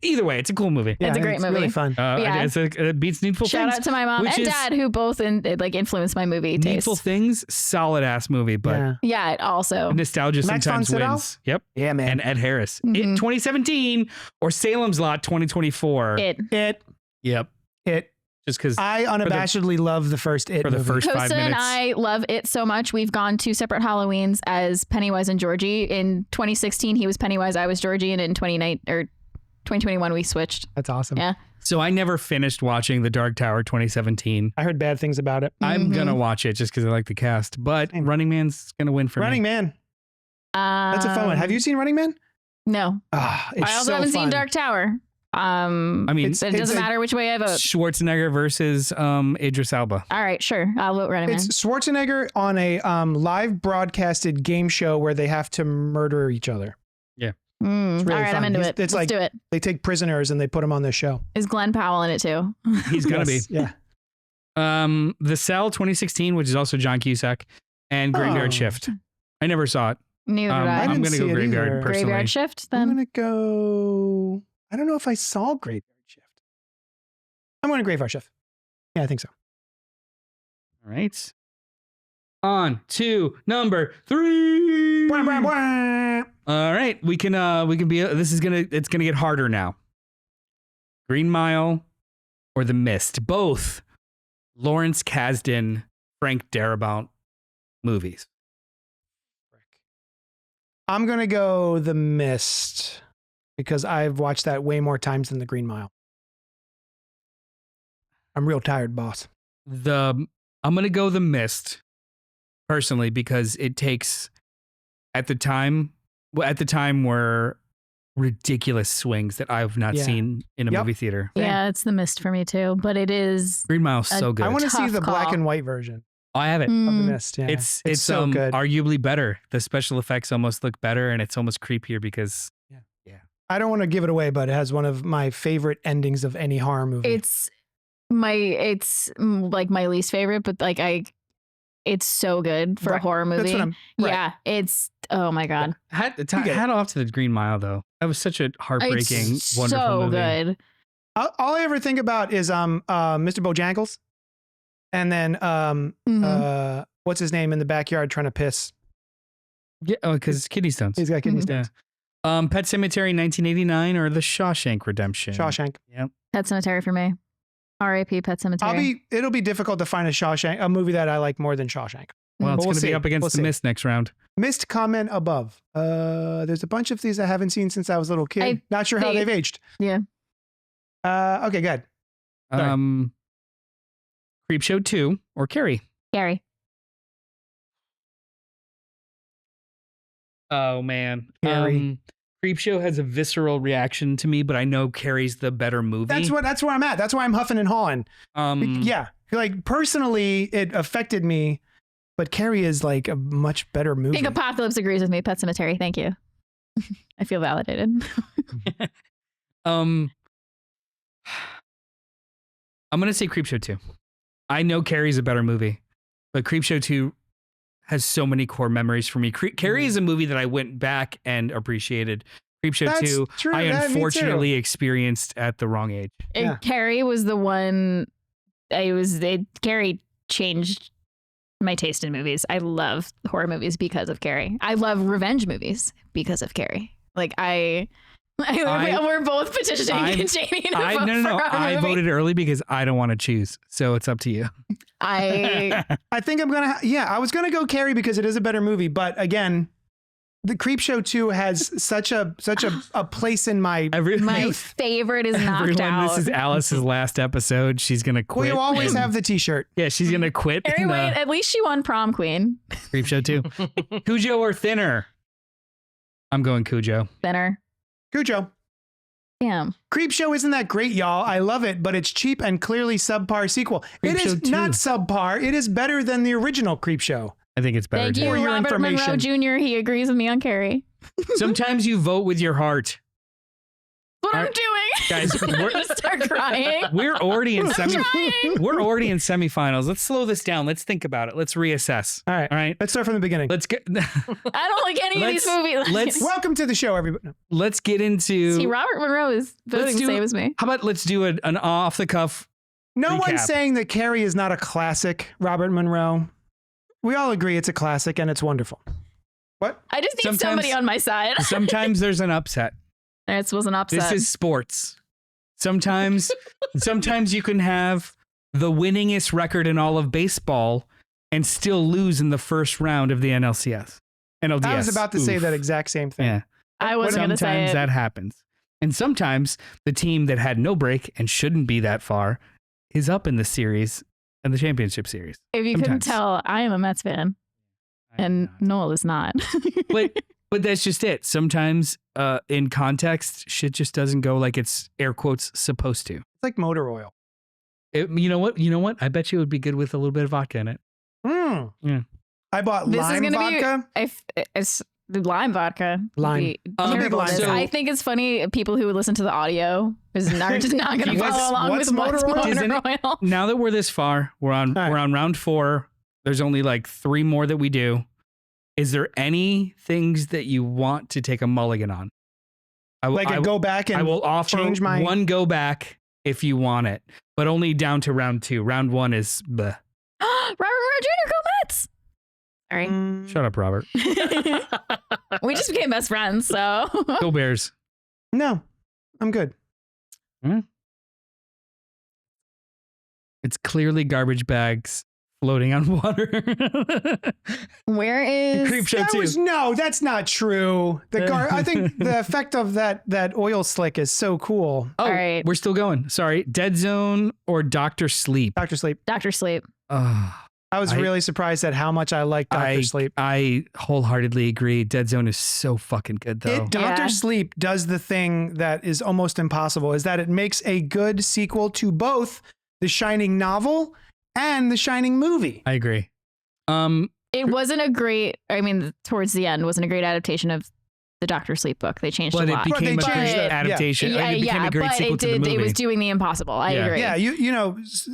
Either way, it's a cool movie. Yeah, It's a great Really movie. fun. Yeah. It beats Needful Shout Things. out to my mom which and is- dad who both influenced my movie taste. Needful Things, solid ass movie, but Yeah. Yeah, it also. nostalgia Max sometimes von Sydow? wins. Yep. Yeah, man. And Ed Harris. Mhm. It 2017 or Salem's Lot 2024. It. Yep. Just because I unabashedly love the first It for the movie. first 5 Kosta minutes. and I love it so much. We've gone to separate Halloweens as Pennywise and Georgie. In 2016, he was Pennywise, I was Georgie, and in 2021 we switched. That's awesome. Yeah. So I never finished watching The Dark Tower 2017. I heard bad things about it. I'm Mhm. gonna watch it just because I like the cast, but Same. Running Man's gonna win for Running me. Man. That's a fun one. Have you seen Running Man? No. Ah, it's I also so haven't fun. seen Dark Tower. I mean, It's- It doesn't matter which way I vote. Schwarzenegger versus Idris Elba. All right, sure. I'll vote Running Man. It's Schwarzenegger on a live broadcasted game show where they have to murder each other. All really right, fun. I'm into it. It's Let's like- do it. They take prisoners and they put them on this show. Is Glenn Powell in it too? He's gonna Yes, Yeah. be. The Cell 2016, which is also John Cusack, and Graveyard Oh. Shift. I never saw it. Neither did I. didn't I'm gonna see go it Graveyard either. personally. Graveyard Shift I'm then. gonna go. I don't know if I saw Graveyard Shift. I'm going to Graveyard Shift. Yeah, I think so. All right. On to number 3. Bwah, bwah, bwah. All right, we can be. It's gonna get harder now. Green Mile or The Mist, both Lawrence Kasdan, Frank Darabont movies. I'm gonna go The Mist because I've watched that way more times than The Green Mile. I'm real tired, boss. I'm gonna go The Mist personally because it takes at the time were ridiculous swings that I've not Yeah. seen in a Yep. movie theater. Yeah, it's the Mist for me too. But it is. Green Mile's so good. I want to see Tough the black call. and white version I have it. of The Mm, Mist. Yeah. It's so good. arguably better. The special effects almost look better, and it's almost creepier because I don't want to give it away, but it has one of my favorite endings of any horror movie. it's like my least favorite, but it's so good for a Right. horror movie. That's what I'm. Right. Yeah, it's oh my god, hat get it. off to the Green Mile though. That was such a heartbreaking, it's wonderful so movie. good. All I ever think about is Mr. Bojangles, and then Mhm. what's his name in the backyard trying to piss. Yeah, because kidney stones. He's got kidney Mhm. stones. Pet Cemetery 1989 or The Shawshank Redemption. Shawshank. Pet Cemetery for me. R.I.P. Pet Cemetery. It'll be difficult to find a movie that I like more than Shawshank. Well, it's We'll going to see. be up against We'll The see. Mist next round. Missed comment above. There's a bunch of these I haven't seen since I was a little kid. Not sure how they- they've aged. Yeah. Okay, good. Sorry. Creepshow 2 or Carrie. Gary. Oh man, Carrie. Creepshow has a visceral reaction to me, but I know Carrie's the better movie. That's where I'm at. That's why I'm huffing and hawing. Um, Yeah, like personally, it affected me, but Carrie is like a much better movie. Big Apocalypse agrees with me. Pet Cemetery. Thank you. I feel validated. I'm gonna say Creepshow 2. I know Carrie's a better movie, but Creepshow 2 has so many core memories for me. Carrie is a movie that I went back and appreciated. Creepshow That's 2, true. I Yeah, me too. unfortunately experienced at the wrong age. And Yeah. Carrie was the one. Carrie changed my taste in movies. I love horror movies because of Carrie. I love revenge movies because of Carrie. We're both petitioning Jamie to vote No. for our I movie. voted early because I don't want to choose. So it's up to you. I I think I'm gonna. I was gonna go Carrie because it is a better movie, but again, the Creepshow 2 has such a place in my my youth. favorite is knocked Everyone, out. this is Alice's last episode. She's gonna quit. We always and- have the T-shirt. Yeah, she's gonna quit. Carrie in, White, at least she won prom queen. Creepshow 2. Cujo or Thinner? I'm going Cujo. Thinner. Cujo. Damn. Creepshow isn't that great, y'all. I love it, but it's cheap and clearly subpar sequel. It is Creepshow 2. not subpar. It is better than the original Creepshow. I think it's better. Thank too. you, For your Robert Monroe information. Jr. He agrees with me on Carrie. Sometimes you vote with your heart. What I'm Alright, doing. guys, I'm gonna start crying. we're already in Trying. we're already in semifinals. Let's slow this down. Let's think about it. Let's reassess. All right. All right. Let's start from the beginning. Let's get I don't like any of these movies. Welcome to the show, everybody. No. let's get into See, Robert Monroe is voting the same as me. How about let's do an off the cuff. No Recap. one's saying that Carrie is not a classic, Robert Monroe. We all agree it's a classic and it's wonderful. What? I just need Sometimes- somebody on my side. Sometimes there's an upset. This was an upset. This is sports. Sometimes you can have the winningest record in all of baseball and still lose in the first round of the NLCS. NLDS. I was about to say Oof. that exact same thing. Yeah. I wasn't going to say Sometimes it. that happens. And sometimes the team that had no break and shouldn't be that far is up in the series and the championship series. If you couldn't sometimes. tell, I am a Mets fan, and Noel is not. But that's just it. Sometimes in context, shit just doesn't go like it's air quotes supposed to. It's like motor oil. You know what? I bet you it would be good with a little bit of vodka in it. Mm. Yeah. I bought This is lime gonna be- vodka. It's the lime vodka. would Lime. be I'm a big terrible. lime fan. I think it's funny people who would listen to the audio is not just not going to What's- follow along what's with what's motor oil? motor Isn't it- oil. Now that we're this far, we're on All right. we're on round 4. There's only like 3 more that we do. Is there any things that you want to take a mulligan on? Go back and I will offer change my one go back if you want it, but only down to round 2. Round 1 is bleh. Robert Monroe Jr. Go Mets. Sorry. Mm. Shut up, Robert. We just became best friends, so Go Bears. No, I'm good. It's clearly garbage bags floating on water. where is Creep show That 2. was that's not true. I think the effect of that oil slick is so cool. Oh, All right. we're still going. Sorry. Dead Zone or Dr. Sleep? Dr. Sleep. Dr. Sleep? I was really surprised at how much I liked Dr. Sleep. I wholeheartedly agree. Dead Zone is so fucking good, though. Dr. Yeah. Sleep does the thing that is almost impossible, is that it makes a good sequel to both the Shining novel and the Shining movie. I agree. It wasn't a great. I mean, towards the end, wasn't a great adaptation of the Dr. Sleep book. They changed But a it lot. became a They great changed it. adaptation. Yeah, it became a great but sequel it to the did. movie. It was doing the impossible. I Yeah. agree. Yeah,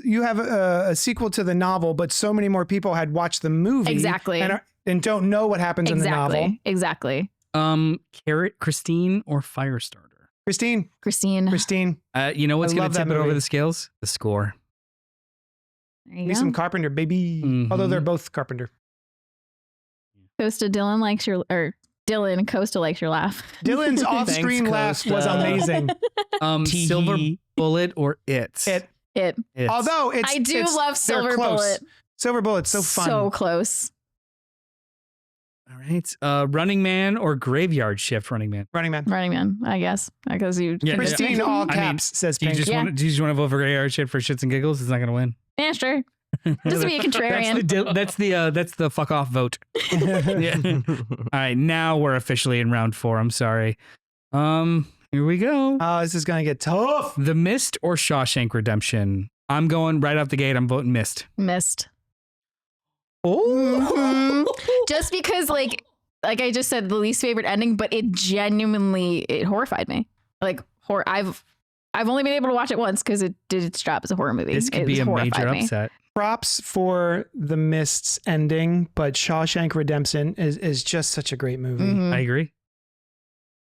you have a sequel to the novel, but so many more people had watched the movie Exactly. and don't know what happens in the novel. Exactly. Carrot, Christine, or Firestarter? Christine. Christine. You know what's I going love to that tip it over movie. the scales? The score. There you Need go. some Carpenter, baby. Mhm. Although they're both Carpenter. Costa Dylan likes your Dylan Costa likes your laugh. Dylan's off-screen laugh was Costa. amazing. Silver Bullet or It? It. It's- Although it's I do it's- love they're Silver close. Bullet. Silver Bullet's so fun. So close. All right. Running Man or Graveyard Shift Running Man? Running Man. Running Man, I guess, because you. Yeah, Christine, all caps, says Do you Pink. just Yeah. want to vote for Graveyard Shift for shits and giggles? It's not going to win. Yeah, sure. Just to be a contrarian. That's the fuck off vote. Yeah. All right, now we're officially in round 4. I'm sorry. Here we go. Oh, this is gonna get tough. The Mist or Shawshank Redemption? I'm going right off the gate. I'm voting Mist. Missed. Oh, Just because, like I just said, the least favorite ending, but it genuinely horrified me. Like I've only been able to watch it once because it did its job as a horror movie. This could It be a horrified major me. upset. props for the Mist's ending, but Shawshank Redemption is just such a great movie. Mhm. I agree.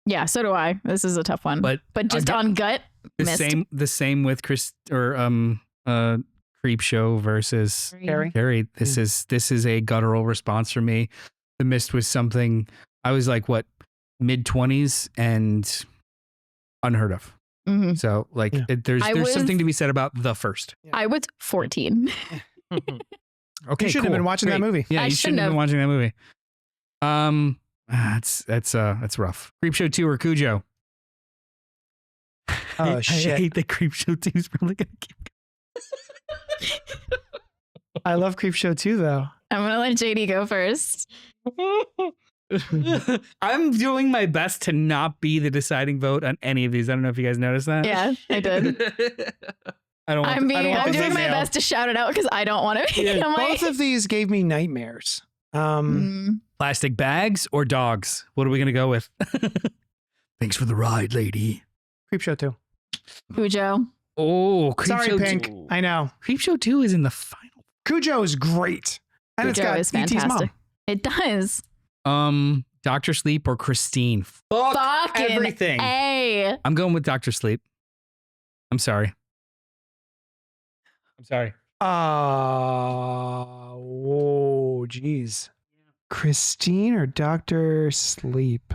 Yeah, so do I. This is a tough one. But just on gut, Missed. the same with Chris or Creep Show versus Carrie? Carrie. This is a guttural response for me. The Mist was something I was like, what, mid-20s and unheard of. Mhm. So like Yeah. there's I was- something to be said about the first. I was 14. Okay, You shouldn't have been watching that Great. movie. Yeah, I you shouldn't have been watching that movie. That's rough. Creep Show 2 or Cujo? Oh, I shit. hate that Creep Show 2 is probably gonna keep I love Creep Show 2, though. I'm gonna let JD go first. I'm doing my best to not be the deciding vote on any of these. I don't know if you guys noticed that. Yeah, I did. I don't want I'm to doing my best to shout it out because I don't want to be Yeah, on my. both of these gave me nightmares. Plastic bags or dogs? What are we going to go with? Thanks for the ride, lady. Creepshow 2. Cujo. Oh, Sorry, Creepshow Pink. 2. I know. Creepshow 2 is in the final. Cujo is great. And Cujo is it's got E.T.'s fantastic. mom. It does. Dr. Sleep or Christine? Fucking everything. A. I'm going with Dr. Sleep. I'm sorry. Whoa, geez. Christine or Dr. Sleep?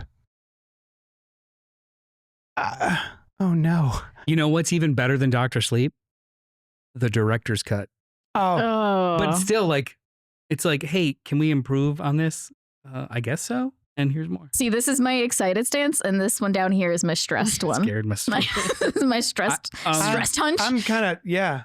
Oh, no. You know what's even better than Dr. Sleep? The director's cut. Oh, Oh. But still, like, it's like, hey, can we improve on this? I guess so. And here's more. See, this is my excited stance, and this one down here is my stressed one. Scared myself. This is my stressed hunch. I'm kind of, yeah.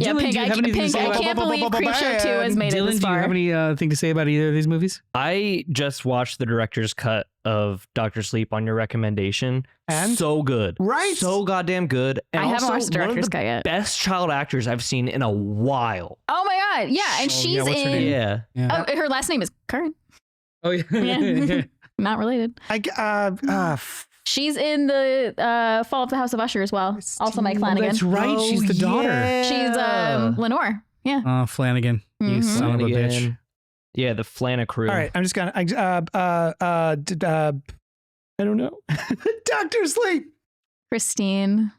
Yeah, Dylan, Pink, do you I, have anything to Pink, say I about- can't believe Creepshow 2 has made it Dylan, this do you far. have anything to say about either of these movies? I just watched the director's cut of Dr. Sleep on your recommendation. And? So good. Right? So goddamn good. And I haven't also watched the one of director's cut yet. best child actors I've seen in a while. Oh my god, yeah, and Oh, she's yeah, what's her in. name? Yeah. Oh, her last name is Curran. Oh, yeah. Yeah. Not related. She's in the Fall of the House of Usher as well. Also Mike Christine. Flanagan. That's right. She's the daughter. She's Lenore. Yeah. Oh, Flanagan. You Mhm. son of a bitch. Flanagan. Yeah, the Flana crew. All right, I'm just gonna. I don't know. Dr. Sleep. Christine.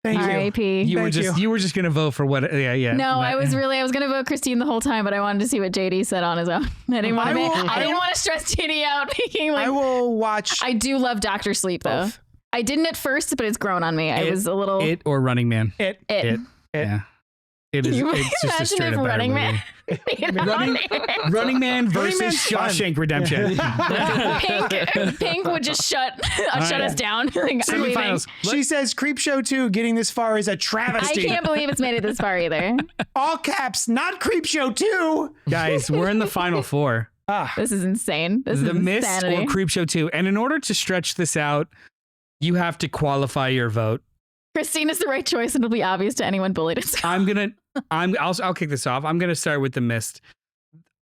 Thank you. R.I.P. You were Thank just gonna vote for what? Yeah. No, I was But- gonna vote Christine the whole time, but I wanted to see what JD said on his own. I didn't want to stress JD out. Making like I will watch. I do love Dr. Sleep though. both. I didn't at first, but it's grown on me. I It- was a little It or Running Man. It. it. Yeah. It is. You It's just a imagine straight if up better Running Man- movie. You know, Running Man versus Man's fun. Shawshank Redemption. Pink would just shut us down. Like, I'm leaving. Semifinals. She says Creepshow 2 getting this far is a I travesty. can't believe it's made it this far either. All caps, not Creepshow 2. Guys, we're in the final four. This is insane. This The is Mist insanity. or Creepshow 2. And in order to stretch this out, you have to qualify your vote. Christine is the right choice, and it'll be obvious to anyone bullied. I'll kick this off. I'm gonna start with The Mist.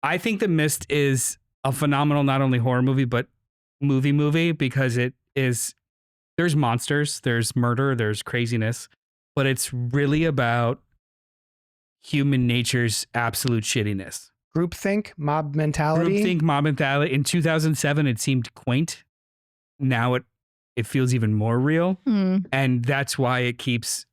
I think The Mist is a phenomenal, not only horror movie, but movie because there's monsters, there's murder, there's craziness, but it's really about human nature's absolute shittiness. Groupthink, mob mentality. Groupthink, mob mentality. In 2007, it seemed quaint. Now it feels even more real. And that's why it keeps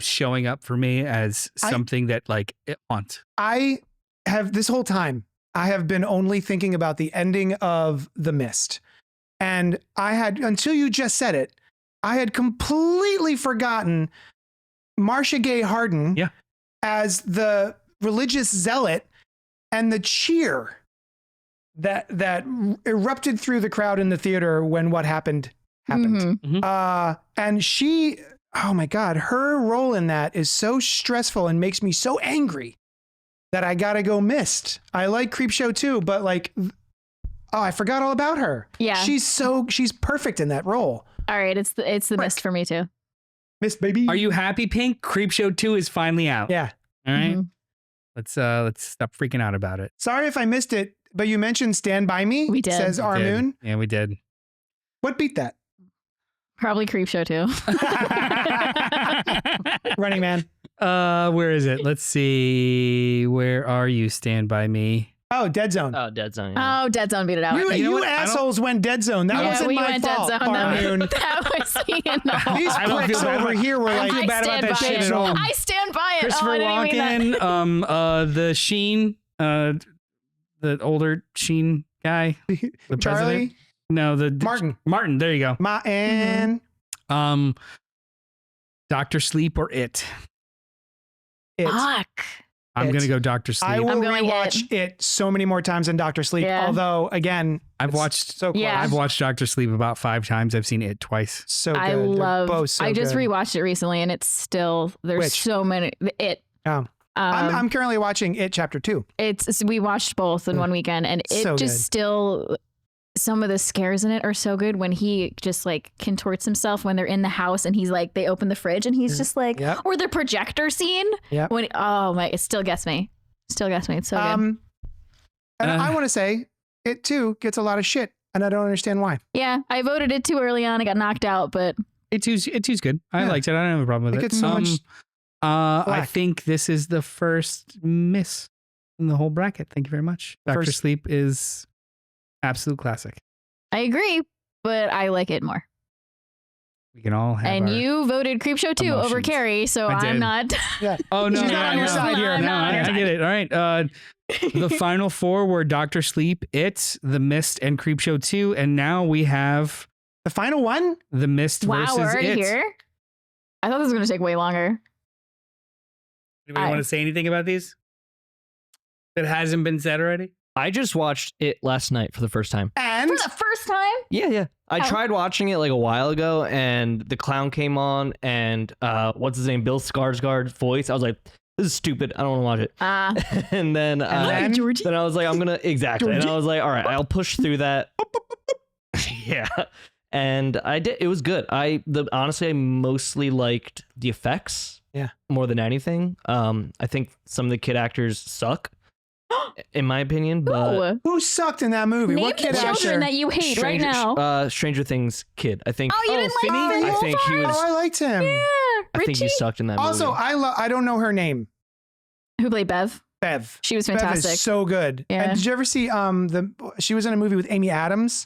showing up for me as something that like it haunts. I have this whole time, I have been only thinking about the ending of The Mist. And I had, until you just said it, I had completely forgotten Marcia Gay Harden as the religious zealot and the cheer that erupted through the crowd in the theater when what happened. And she, oh my God, her role in that is so stressful and makes me so angry that I gotta go Mist. I like Creepshow too, but like, I forgot all about her. Yeah. She's perfect in that role. All right, it's the Mist for me too. Mist, baby. Are you happy, Pink? Creepshow 2 is finally out. Yeah. All right. Let's stop freaking out about it. Sorry if I missed it, but you mentioned Stand By Me. We did. Says Armoon. Yeah, we did. What beat that? Probably Creepshow too. Running Man. Where is it? Let's see. Where are you? Stand By Me. Oh, Dead Zone. Oh, Dead Zone. Yeah. Oh, Dead Zone beat it out. You assholes went Dead Zone. That wasn't we my went fault. Dead Zone. Armoon. That was Ian. These I don't pricks feel bad over about- here were I don't like, feel bad about that stand shit by at all. I stand by it. Christopher I didn't mean that. Walken, the Sheen, the older Sheen guy, the president. Charlie No, the Martin. Martin. There you go. Martin. Dr. Sleep or It. Fuck. I'm It. gonna go Dr. Sleep. I will I'm going rewatch it so many more times than Dr. Sleep. Yeah. Although, again, I've it's watched so close. Yeah. I've watched Dr. Sleep about 5 times. I've seen It twice. So good. I They're love. both so I just good. rewatched it recently, and it's still there's Which? so many. It. Oh. I'm currently watching It Chapter 2. It's we watched both in one weekend, and it So just good. still. Some of the scares in it are so good when he just like contorts himself when they're in the house and he's like they open the fridge and he's just like Yep. or the projector scene. Yep. When oh my, it still gets me. It's so good. And I want to say, It too gets a lot of shit. and I don't understand why. Yeah, I voted it too early on. I got knocked out, but It two's good. I Yeah. liked it. I don't have a problem with It it. gets so much I flack. think this is the first miss in the whole bracket. Thank you very much. Dr. First- Sleep is absolute classic. I agree, but I like it more. We can all have And our- you voted Creepshow 2 over emotions. Carrie, so I I'm did. not. Yeah. Oh, no, She's no, not on no, your no. side here. I'm No, not on your I side. get it. All right. The final four were Dr. Sleep, It, The Mist, and Creepshow 2. And now we have The final one? The Mist Wow, versus we're already It. here? I thought this was going to take way longer. Anybody I- want to say anything about these that hasn't been said already? I just watched it last night for the first time. And For the first time? Yeah. I Oh. tried watching it like a while ago, and the clown came on, and what's his name, Bill Skarsgård's voice. I was like, this is stupid. I don't want to watch it. And then, then? Georgie. then I was like, I'm gonna exactly. And I was like, all right, I'll push through that. Yeah. And I did. It was good. Honestly, I mostly liked the effects. Yeah. More than anything. I think some of the kid actors suck, in my opinion. But Ooh. who sucked in that movie? Name What the kid children actor? that you hate right now. Stranger Things kid. I think. Oh, you didn't like Finney? Finney I think he Wolfhard? was- Oh, I liked him. Yeah, I think he Richie, sucked in that Also, movie. I don't know her name. who played Bev. Bev. She was Bev fantastic. is so good. Yeah. And did you ever see she was in a movie with Amy Adams?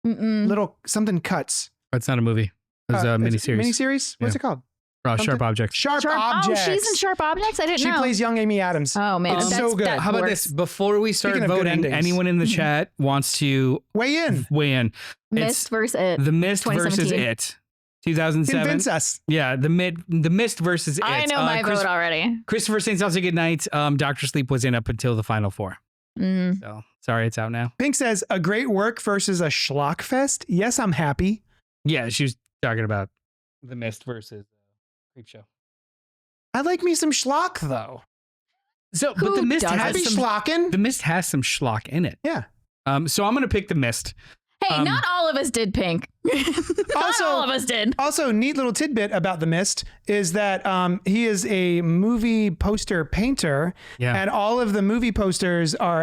Mm-mm. Little something cuts. It's not a movie. It was a It's miniseries. Miniseries? What's it called? Sharp Objects. Sharp Sharp, Objects. Oh, she's in Sharp Objects? I didn't She know. plays young Amy Adams. Oh, man. It's that's, so good. that How about works. this? Before we start Speaking of good voting, endings. anyone in the chat wants to Weigh in. weigh in. Mist versus It. The Mist versus 2017. It. 2007. Convince us. Yeah, the Mist versus It. I know my vote already. Christopher St. Sausage Good Night. Dr. Sleep was in up until the final four. Mm. So sorry, it's out now. Pink says, a great work versus a schlock fest. Yes, I'm happy. Yeah, she was talking about the Mist versus Creepshow. I like me some schlock, though. So, Who but the Mist doesn't? I'd be has some. schlocking. The Mist has some schlock in it. Yeah. So I'm gonna pick the Mist. Hey, not all of us did Pink. Also- not all of us did. Also, neat little tidbit about The Mist is that he is a movie poster painter, Yeah. and all of the movie posters were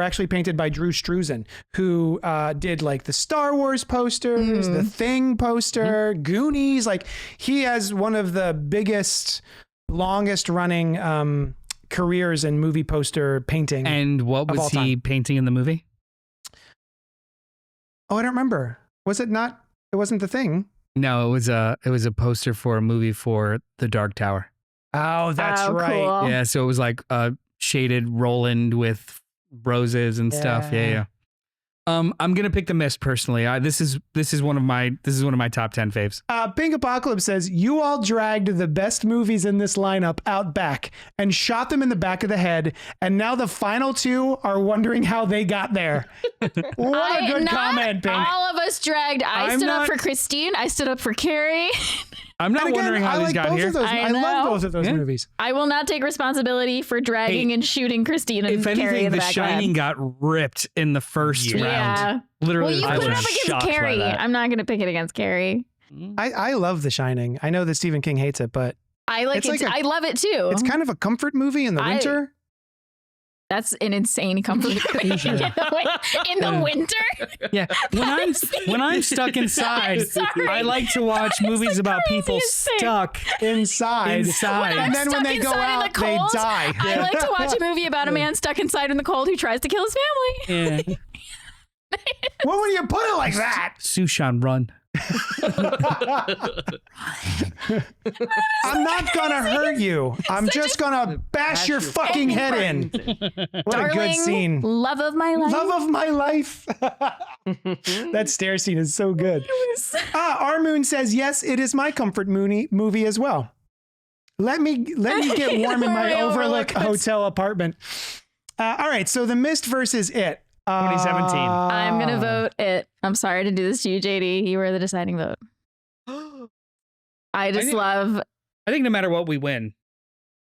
actually painted by Drew Struzan, who did like the Star Wars posters, the Thing poster, Goonies. Like he has one of the biggest, longest running careers in movie poster painting. And what Of all was he painting in the movie? Oh, I don't remember. Was it not? It wasn't The Thing. No, it was a poster for a movie for The Dark Tower. Oh, that's Oh, right. cool. Yeah, so it was like a shaded Roland with roses and stuff. Yeah. Yeah. I'm gonna pick the Mist personally. This is one of my top 10 faves. Pink Apocalypse says, you all dragged the best movies in this lineup out back and shot them in the back of the head. And now the final two are wondering how they got there. What a good Not comment, Pink. all of us dragged. I I'm stood not- up for Christine. I stood up for Carrie. I'm not And again, wondering how I these like got both here. of those. I I love know. both of those Yeah. movies. I will not take responsibility for dragging and shooting Christine and If Carrie anything, in the The back Shining of got ripped in the first the head. round. Yeah. Literally, Well, you the I put it first up was against shocked by Carrie. that. I'm not going to pick it against Carrie. round. I love The Shining. I know that Stephen King hates it, but I like It's it. like I love it too. it's kind of a comfort movie in the I- winter. That's an insane comfort in the winter. Yeah, when I'm stuck inside, sorry. I like to watch movies the about people craziest thing. stuck Inside. inside. And then when stuck they go inside in the out, they cold, die. I like to watch a movie about a man stuck inside in the cold who tries to kill his family. Yeah. What would you put it like that? Sushan, run. I'm not gonna hurt you. I'm just gonna bash your fucking head in. What a good Darling, scene. love of my life. Love of my life. That stair scene is so good. Our Moon says, yes, it is my comfort movie as well. Let me get warm in my My Overlook Overlook. hotel apartment. All right, so The Mist versus It. 2017. I'm going to vote it. I'm sorry to do this to you, JD. You were the deciding vote. I just think- love. I think no matter what, we win.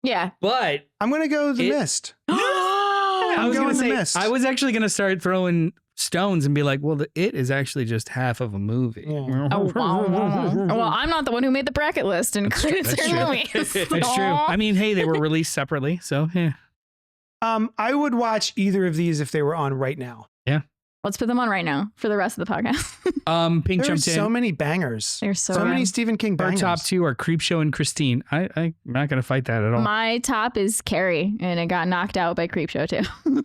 Yeah. But I'm gonna go The It- Mist. I I'm was going gonna The say, Mist. I was actually gonna start throwing stones and be like, well, It is actually just half of a movie. Yeah. Oh, wow. Well, I'm not the one who made the bracket list and included That's certain true. movies. It's true. I mean, hey, they were released separately, so yeah. I would watch either of these if they were on right now. Yeah. Let's put them on right now for the rest of the podcast. Pink There's jumped in. so many bangers. There's so many good. Stephen King Our bangers. top two are Creepshow and Christine. I'm not gonna fight that at all. My top is Carrie, and it got knocked out by Creepshow too.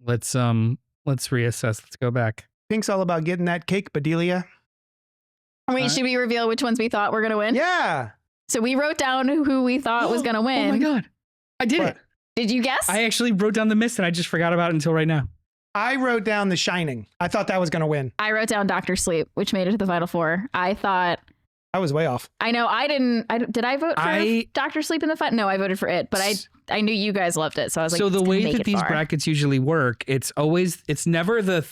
Let's reassess. Let's go back. Pink's all about getting that cake, Bedelia. Wait, should we reveal which ones we thought were gonna win? Yeah. So we wrote down who we thought was gonna win. Oh my god, I did What? it! Did you guess? I actually wrote down The Mist and I just forgot about it until right now. I wrote down The Shining. I thought that was going to win. I wrote down Doctor Sleep, which made it to the final four. I thought. I was way off. I know I didn't. Did I vote for Doctor Sleep in the final? No, I voted for it, but I knew you guys loved it, so I was like. So the it's gonna way make that it these far. brackets usually work, it's never the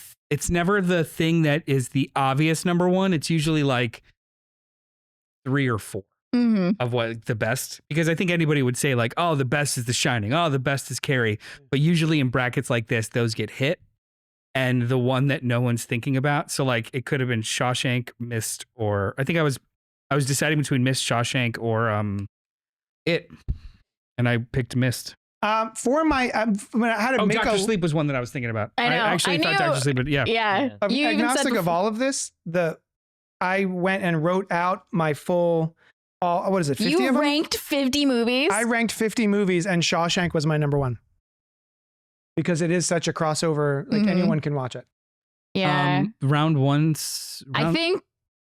thing that is the obvious number one. It's usually like 3 or 4 of what the best, because I think anybody would say like, oh, the best is The Shining. Oh, the best is Carrie. But usually in brackets like this, those get hit. And the one that no one's thinking about. So like it could have been Shawshank, Mist, or I think I was deciding between Mist, Shawshank, or It. And I picked Mist. For my, when I had to make Dr. Sleep was one that I was thinking about. I know. actually thought Dr. Sleep, but yeah. Yeah, you even said agnostic of all of this, I went and wrote out my full, what is it, 50 you of them? ranked 50 movies. I ranked 50 movies, and Shawshank was my number one. Because it is such a crossover, like anyone can watch it. Yeah. Round one. I think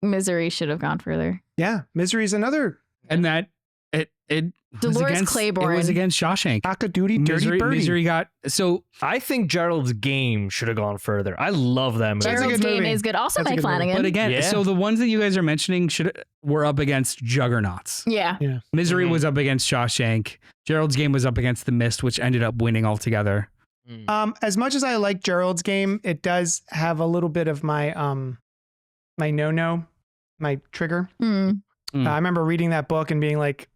Misery should have gone further. Yeah, Misery is another. And that it was Dolores against, Claiborne. It was against Shawshank. Cock-a-doodie dirty birdie. Misery got so. I think Gerald's Game should have gone further. I love that movie. That's a Gerald's good Game movie. is good. Also, That's a Mike good movie. Flanagan. But again, Yeah. so the ones that you guys are mentioning were up against juggernauts. Yeah. Misery was up against Shawshank. Gerald's Game was up against The Mist, which ended up winning altogether. As much as I like Gerald's Game, it does have a little bit of my my trigger. I remember reading that book and being like,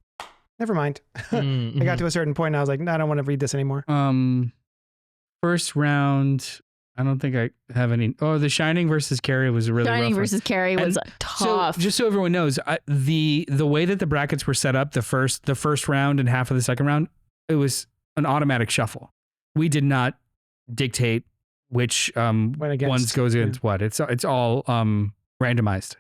never mind. I got to a certain point and I was like, no, I don't want to read this anymore. First round, I don't think I have any. Oh, The Shining versus Carrie was a really Shining rough one. versus Carrie was tough. So just so everyone knows, the way that the brackets were set up, the first round and half of the second round, it was an automatic shuffle. We did not dictate which ones goes against what. It's all randomized.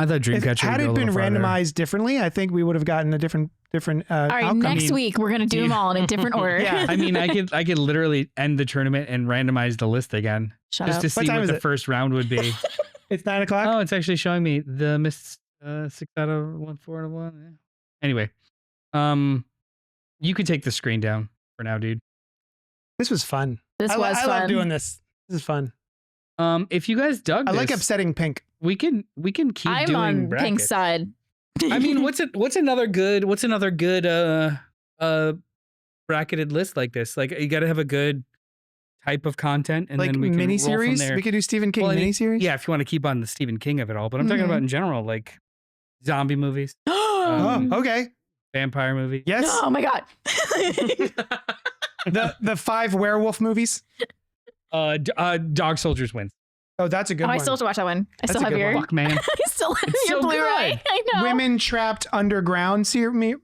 I thought Dreamcatcher Had would go it a been little farther. randomized differently, I think we would have gotten a different all right, outcome. next week we're gonna do them all in a different order. Yeah. I mean, I could literally end the tournament and randomize the list again, Shut just up. to see time what is the it? first round would be. It's 9 o'clock. Oh, it's actually showing me the Mist 6 out of 1, 4 out of 1. Yeah. Anyway, you could take the screen down for now, dude. This was fun. This I was fun. love doing this. This is fun. If you guys dug I this, like upsetting Pink. we can keep I'm doing on brackets. Pink's side. I mean, what's another good bracketed list like this? Like you got to have a good type of content, and Like then we can roll from miniseries. there. We could do Stephen King Well, I mean, miniseries. Yeah, if you want to keep on the Stephen King of it all, but I'm talking about in general, like zombie movies, Oh, okay. vampire movies. Yes. Oh my god. the 5 werewolf movies. Dog Soldiers wins. Oh, that's a good Oh, one. I still have to watch that one. I That's still a have good your. one. Fuck, man. I still have It's your so Blu-ray. good. I know. Women Trapped Underground series.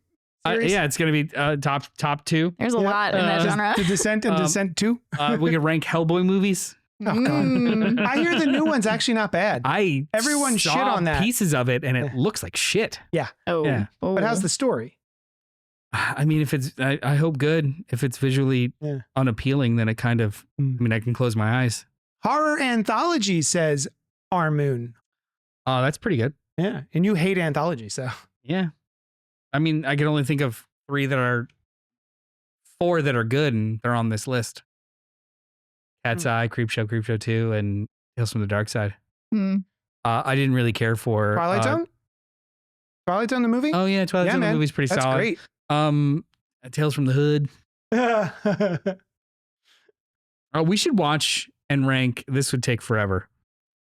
Yeah, it's gonna be top 2. There's a lot in that genre. The Descent and Descent 2. We could rank Hellboy movies. Oh, God. Mm. I hear the new one's actually not bad. Everyone saw shit on that. pieces of it, and it looks like shit. Oh. Yeah. Oh. But how's the story? I mean, if it's, I hope good. If it's visually unappealing, then it kind of, I mean, I can close my eyes. Horror Anthology says Our Moon. Oh, that's pretty good. Yeah. And you hate anthology, so. Yeah. I mean, I can only think of 4 that are good, and they're on this list. Cat's Eye, Creepshow 2, and Tales from the Dark Side. I didn't really care for Twilight Zone? Twilight Zone, the movie? Oh yeah, Twilight Zone the movie's pretty That's solid. great. Tales from the Hood. We should watch and rank. This would take forever.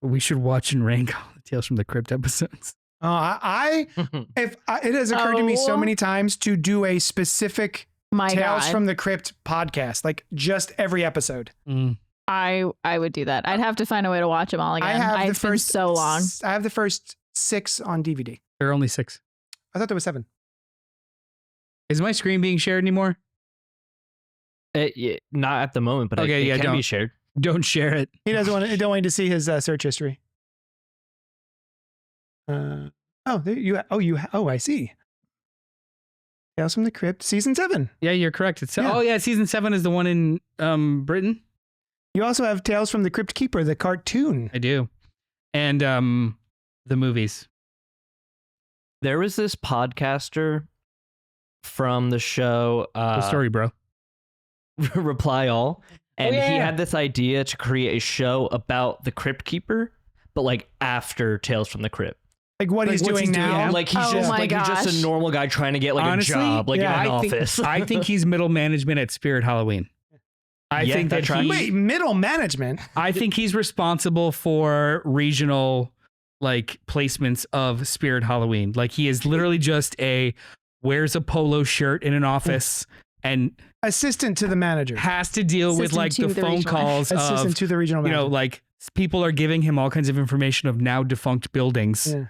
We should watch and rank all the Tales from the Crypt episodes. It has occurred to me so many times to do a specific My Tales God. from the Crypt podcast, like just every episode. I would do that. I'd have to find a way to watch them all again. I have the It's been first so long. I have the first 6 on DVD. There are only 6. I thought there was 7. Is my screen being shared anymore? Not at the moment, but Okay, it yeah, can be don't. shared. Don't share it. He doesn't want to. Don't want you to see his search history. There you. I see. Tales from the Crypt, season 7. Yeah, you're correct. It's Yeah. Oh yeah, season 7 is the one in Britain. You also have Tales from the Crypt Keeper, the cartoon. I do. And the movies. There was this podcaster from the show The story, bro. Reply All, and yeah. he had this idea to create a show about the Crypt Keeper, but like after Tales from the Crypt. Like what he's what's doing he doing now. now? Like he's Oh just my like he's just gosh. a normal guy trying to get like Honestly, a job, like yeah, in an I think, office. I think he's middle management at Spirit Halloween. I Yeah, think that that tracks. he, Wait, middle management. I think he's responsible for regional like placements of Spirit Halloween. Like he is literally just wears a polo shirt in an office and Assistant to the manager. has to deal with Assistant like to the the phone regional calls Assistant of, to the regional you manager. know, like people are giving him all kinds of information of now defunct buildings. Yeah.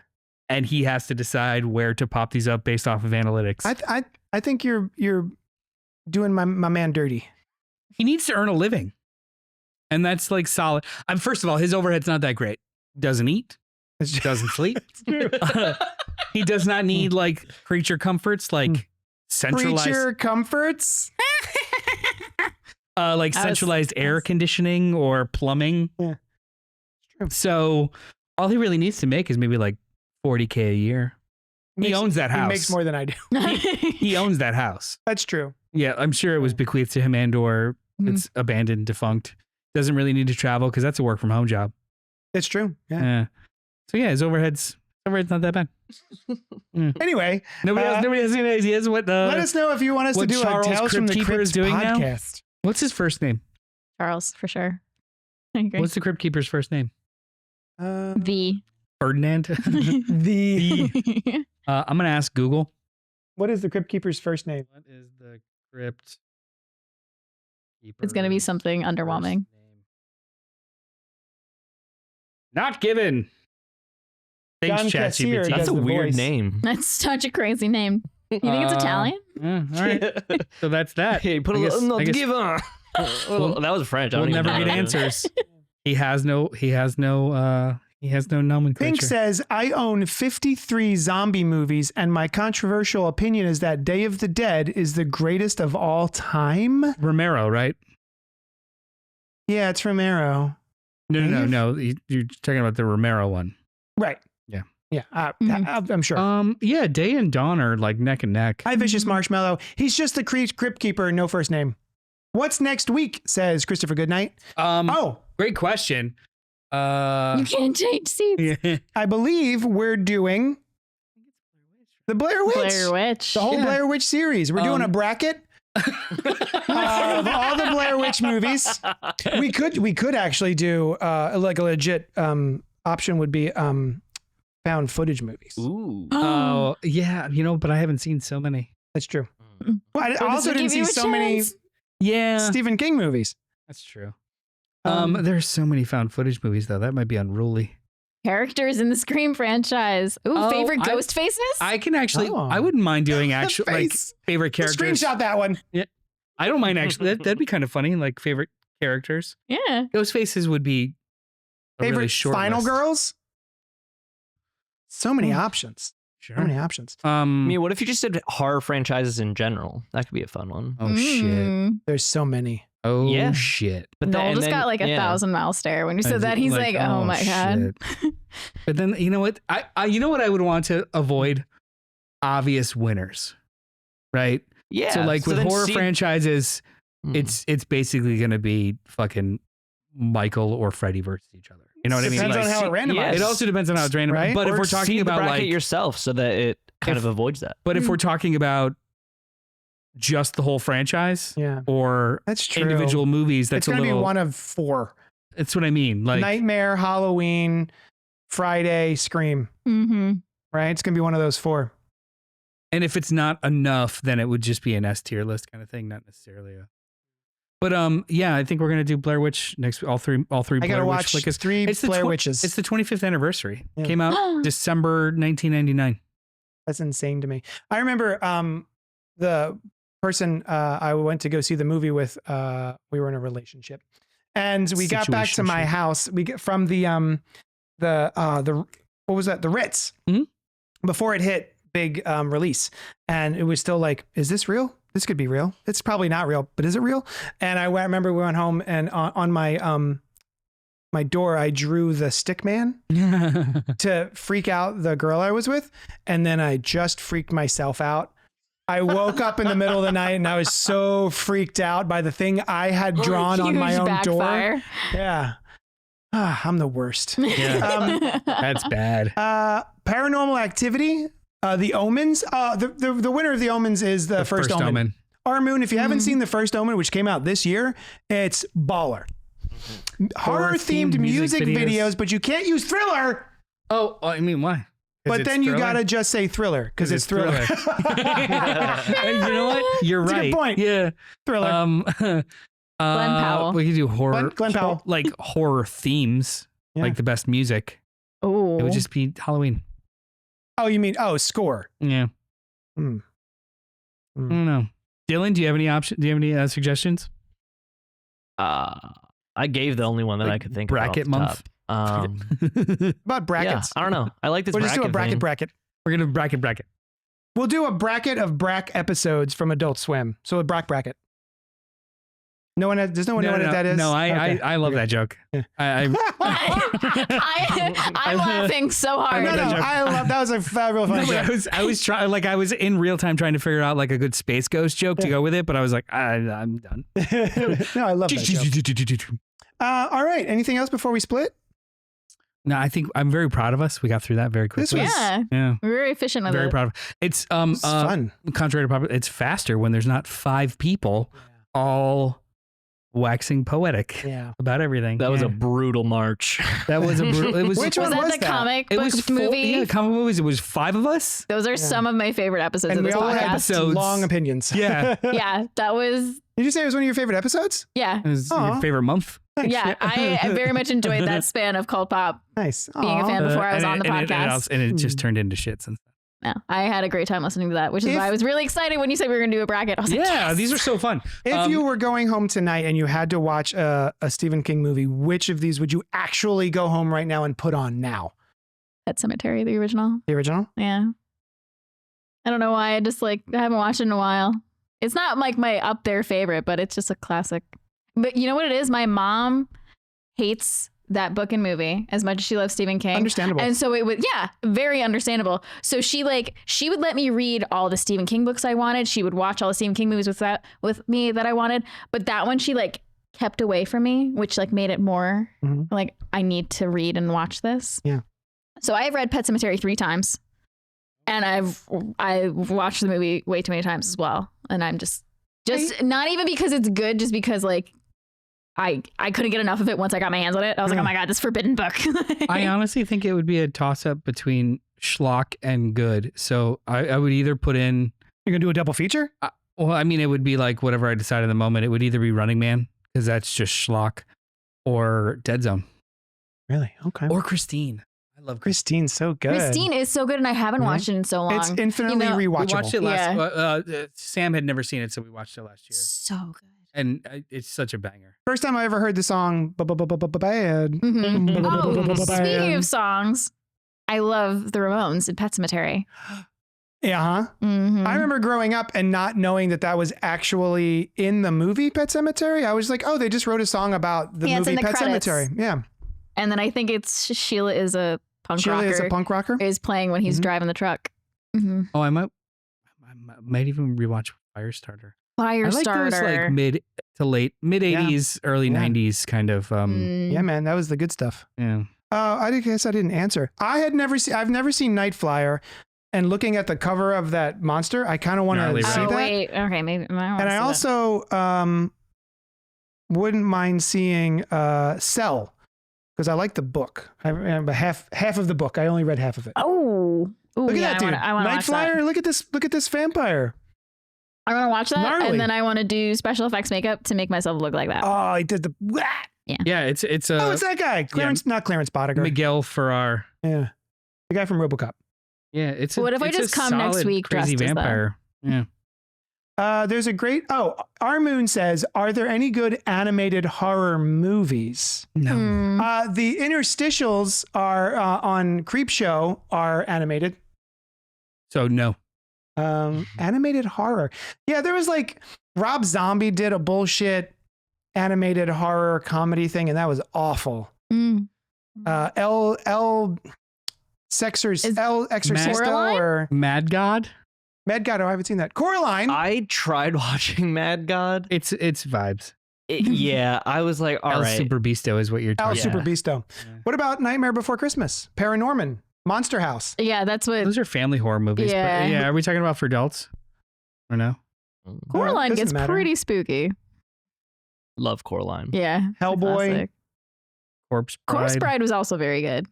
And he has to decide where to pop these up based off of analytics. I think you're doing my man dirty. He needs to earn a living. And that's like solid. First of all, his overhead's not that great. Doesn't eat, It's just- doesn't sleep. He does not need like creature comforts like centralized Creature comforts. like That was- centralized air conditioning or plumbing. Yeah. It's true. So all he really needs to make is maybe like $40K a year. He owns that He house. makes more than I do. He owns that house. That's true. Yeah, I'm sure it was bequeathed to him and or Mhm. it's abandoned, defunct. Doesn't really need to travel because that's a work from home job. It's true. Yeah. Yeah. So yeah, his overhead's not that bad. Anyway, Nobody has any ideas what let us know if you want us to what do Charles a Tales from the Crypt Keeper Crypt is doing now? podcast. What's his first name? Charles, for sure. I agree. What's the Crypt Keeper's first name? The. Ferdinand. The I'm gonna ask Google. what is the Crypt Keeper's first name? What is the Crypt Keeper? It's going to be something underwhelming. Not given. Thanks, John ChatGPT. Cassier That's does a the weird voice. name. That's such a crazy name. You think it's Italian? Yeah, all right. So that's that. Hey, put a I guess- little I not guess give on. We'll- That was French. I We'll don't even never know get that. answers. He has no nomenclature. Pink says, I own 53 zombie movies, and my controversial opinion is that Day of the Dead is the greatest of all time. Romero, right? Yeah, it's Romero. No. You're talking about the Romero one. Right. Yeah. Yeah, Mhm. I'm sure. Yeah, Day and Dawn are like neck and neck. Hi, Vicious Marshmallow. He's just the Crypt Keeper, no first name. What's next week, says Christopher Goodnight. Great question. You can't change seats. Yeah. I believe we're doing the Blair Witch. Blair Witch. The whole Yeah. Blair Witch series. We're doing a bracket of all the Blair Witch movies. We could actually do like a legit option would be found footage movies. Ooh. Oh, yeah, but I haven't seen so many. That's true. Mm. Well, I Does also it didn't give see you a so many chance? Yeah, Stephen King movies. that's true. Um, There's so many found footage movies though. That might be unruly. Characters in the Scream franchise. Ooh, Oh, favorite I- ghost faces? I can actually. Oh. I wouldn't mind doing actual like face. favorite characters. Screenshot that one. I don't mind actually. That'd be kind of funny. Like favorite characters. Yeah. Ghost faces would be a Favorite really short Final list. Girls. So many options. Sure. So many options. I mean, what if you just did horror franchises in general? That could be a fun one. Oh shit. Mm. There's so many. Oh Yeah. shit. But Noel and just got like a yeah. 1,000-mile stare when you said that. He's like, oh my God. shit. But then you know what? I you know what I would want to avoid? Obvious winners. Right? Yeah. So like with then horror see- franchises, Mm. it's basically gonna be fucking Michael or Freddy versus each other. You know what I mean? Depends Like, on how it randomizes. yeah, it also depends on how it's random. Right? But if Or we're talking seed the about bracket like yourself so that it kind of avoids that. but if we're talking about just the whole franchise Yeah, or that's true. individual movies, that's it's going a to little be one of 4. That's what I mean. Like Nightmare, Halloween, Friday, Scream. Mm-hmm. Right? It's going to be one of those 4. and if it's not enough, then it would just be an S tier list kind of thing, not necessarily a. But yeah, I think we're gonna do Blair Witch next. All three. I Blair got to Witch watch flicks. 3 It's the Blair Witches. It's the 25th anniversary. Yeah. Came out December 1999. That's insane to me. I remember the person I went to go see the movie with, we were in a relationship. And we got back to my house. We get from the what was that? The Ritz. Before it hit big release. And it was still like, is this real? This could be real. It's probably not real, but is it real? And I remember we went home and on my my door, I drew the stick man to freak out the girl I was with. And then I just freaked myself out. I woke up in the middle of the night and I was so freaked out by the thing I had drawn on my own backfire. door. Yeah. I'm the worst. Yeah. That's bad. Paranormal Activity, The Omens. The winner of The Omens is the first Omen. Our Moon, if you haven't seen the first Omen, which came out this year, it's baller. Horror-themed music videos, but you can't use Thriller. Oh, I mean, why? But then you gotta just say Thriller because it's Thriller. You know what? You're That's right. a good point. Yeah. Thriller. Glenn Powell. We could do horror. Glenn Powell. Like horror themes, like the best music. Oh, It would just be Halloween. Oh, you mean score? Yeah. I don't know. Dylan, do you have any option? Do you have any suggestions? I gave the only one that I could think bracket of. Bracket month. About brackets. Yeah, I don't know. I like this. We'll just do a thing. bracket. We're gonna bracket. We'll do a bracket of Brack episodes from Adult Swim. So a bracket. No one. Does no one know what that is? No, I love that joke. Yeah. I'm laughing so hard. No, I love that. Was a real fun joke. I was trying, like I was in real time trying to figure out like a good Space Ghost joke to go with it, but I was like, I'm done. No, I love that joke. All right. Anything else before we split? No, I think I'm very proud of us. We got through that very quickly. Yeah, we're very efficient with Very it. proud of it. It's fun. Contrary to popular, it's faster when there's not 5 people all waxing poetic about everything. That was a brutal march. That was a brutal. It was. Which Was one that was the that? comic It book was movie? Yeah, comic movies. It was 5 of us. Those are some of my favorite episodes And of we this all podcast. had Episodes. long opinions. Yeah. Yeah, that was. Did you say it was one of your favorite episodes? Yeah, It was Aw. your favorite month. yeah. I very much enjoyed that span of CultPop. Nice. Being a fan before I was on the podcast. and it just turned into shit since. No, I had a great time listening to that, which is why I was really excited when you said we were going to do a bracket. I was like, Yeah, yes! these are so fun. If you were going home tonight and you had to watch a Stephen King movie, which of these would you actually go home right now and put on now? Pet Cemetery, the original. The original? Yeah. I don't know why. I haven't watched it in a while. It's not like my up there favorite, but it's just a classic. But you know what it is? My mom hates that book and movie as much as she loves Stephen King. Understandable. And so it was, very understandable. So she would let me read all the Stephen King books I wanted. She would watch all the Stephen King movies with me that I wanted. But that one she kept away from me, which made it more like I need to read and watch this. Yeah. So I've read Pet Cemetery 3 times. And I've watched the movie way too many times as well. And I'm just not even because it's good, just because I couldn't get enough of it once I got my hands on it. I was like, oh my God, this forbidden book. I honestly think it would be a toss up between schlock and good. So I would either put in. You're going to do a double feature? Well, I mean, it would be like whatever I decide in the moment. It would either be Running Man, because that's just schlock, or Dead Zone. Really? Okay. Or Christine. I love Christine. Christine's so good. Christine is so good, and I haven't watched it in so long. It's infinitely We rewatchable. watched it last. Yeah. Sam had never seen it, so we watched it last year. So good. And it's such a banger. First time I ever heard the song Bad. Mhm. Oh, Bad. speaking of songs, I love the Ramones in Pet Cemetery. Yeah, huh? Mhm. I remember growing up and not knowing that was actually in the movie Pet Cemetery. I was like, oh, they just wrote a song about the Yeah, it's movie in the Pet credits. Cemetery. Yeah. And then I think it's Sheila is a punk rocker. Sheila is a punk rocker. Is playing when he's driving the truck. Mhm. Oh, I might even rewatch Firestarter. I like Firestarter. those mid to late mid 80s, early 90s kind of. Yeah, man, that was the good stuff. Yeah. I guess I didn't answer. I've never seen Night Flyer, and looking at the cover of that monster, I kind of want Gnarly, to right? see Oh that. wait, okay, maybe. And I also wouldn't mind seeing Cell, because I like the book. I remember half of the book. I only read half of it. Oh, ooh, Look at yeah, that dude. I want to Night watch Flyer. that. Look at this vampire. I want to watch that, Gnarly. and then I want to do special effects makeup to make myself look like that. Oh, he did the. Yeah, it's Oh, it's that guy. Not Clarence Boddicker. Miguel Ferrar. Yeah, the guy from RoboCop. Yeah, it's. What if I it's a just come next solid, week crazy dressed as that? vampire? Yeah. There's a great. Oh, Armoon says, "Are there any good animated horror movies?" No. The interstitials are on Creepshow are animated. So no. Animated horror. Yeah, there was like Rob Zombie did a bullshit animated horror comedy thing, and that was awful. Mm. El Exorcisto Coraline? or Mad God? Mad God. Oh, I haven't seen that. Coraline. I tried watching Mad God. It's vibes. Yeah, I was like, all El right. Super Beasto is what you're El talking Super about. Beasto. Yeah. What about Nightmare Before Christmas? Paranorman. Monster House. Yeah, that's what Those are family horror movies. Yeah. But yeah, are we talking about for adults? Or no? Coraline doesn't gets matter. pretty spooky. Love Coraline. Yeah. it's a Hellboy. classic. Corpse Bride. Corpse Bride was also very good.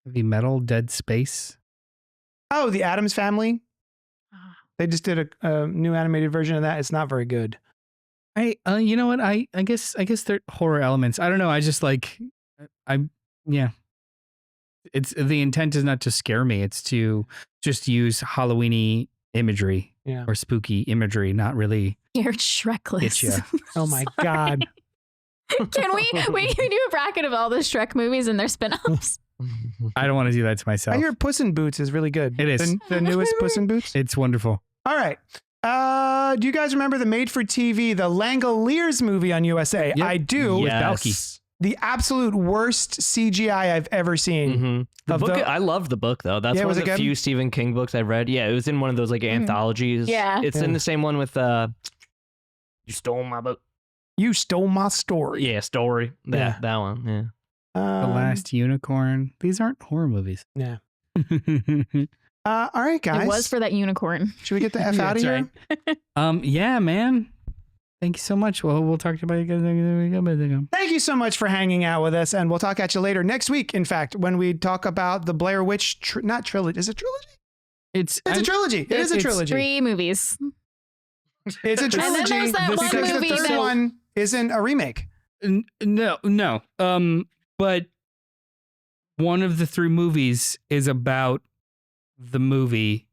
Heavy Metal, Dead Space. Oh, the Addams Family. They just did a new animated version of that. It's not very good. You know what? I guess they're horror elements. I don't know. I just like, yeah. It's the intent is not to scare me. It's to just use Halloweeny imagery Yeah. or spooky imagery, not really You're Shrekless. get you. Oh my God. Can we do a bracket of all the Shrek movies and their spin-offs? I don't want to do that to I myself. hear Puss in Boots is really good. It is. The newest Puss in Boots. It's wonderful. All right. Do you guys remember the made-for-TV, the Langoliers movie on USA? Yep. I do. With Yes. Balky. The absolute worst CGI I've ever seen. Mm-hmm. The Of book, the- I love the book though. That's Yeah, one was of it the good? few Stephen King books I've read. Yeah, it was in one of those like anthologies. Yeah. It's Yeah. in the same one with You Stole My Book. You stole my story. Yeah, story. Yeah. That one. Yeah. The Last Unicorn. These aren't horror movies. Yeah. All right, guys. It was for that unicorn. Should we get the F Yeah, out of that's here? Yeah, man. Thank you so much. Well, we'll talk about you guys. Thank you so much for hanging out with us, and we'll talk at you later next week. In fact, when we talk about the Blair Witch, not trilogy. Is it trilogy? It's It's a trilogy. It is a it's trilogy. 3 movies. It's a then trilogy there's that because one the movie third that- one isn't a remake. No. But one of the 3 movies is about the movie.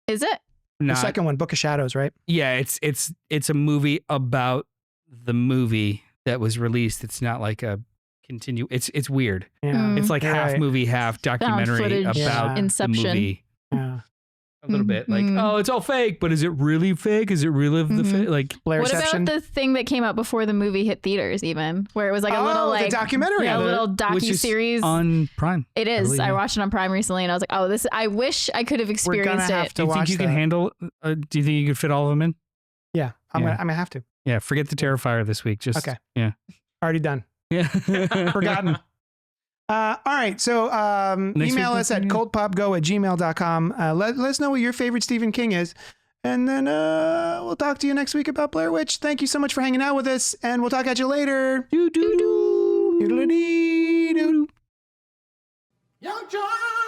Is it? The Not, second one, Book of Shadows, right? yeah, it's a movie about the movie that was released. It's not like a continue. It's weird. Yeah. Mm. It's like You're half right. movie, half documentary footage, about Yeah. Inception. the movie. Yeah. A little bit like, Mhm. oh, it's all fake, but is it really fake? Is it really the Mhm. fake? Like, Blairception. What about the thing that came out before the movie hit theaters, even where it was like a little the like documentary. yeah, a little which is docu-series. on Prime. It is. believe, I yeah. watched it on Prime recently, and I was like, "Oh, this! I wish I could have We're experienced gonna have it." to Do you think watch you can that. handle? Do you think you could fit all of them in? Yeah, I'm Yeah. gonna have to. Yeah, forget the Terrifier this week. Just Okay. Yeah. Already done. Yeah. Forgotten. All right. So Next email week, us at yeah. cultpopgo@gmail.com. Let us know what your favorite Stephen King is. And then we'll talk to you next week about Blair Witch. Thank you so much for hanging out with us. And we'll talk at you later. Doo-doo-doo. Doodle-dee-doo. YUNKJunk!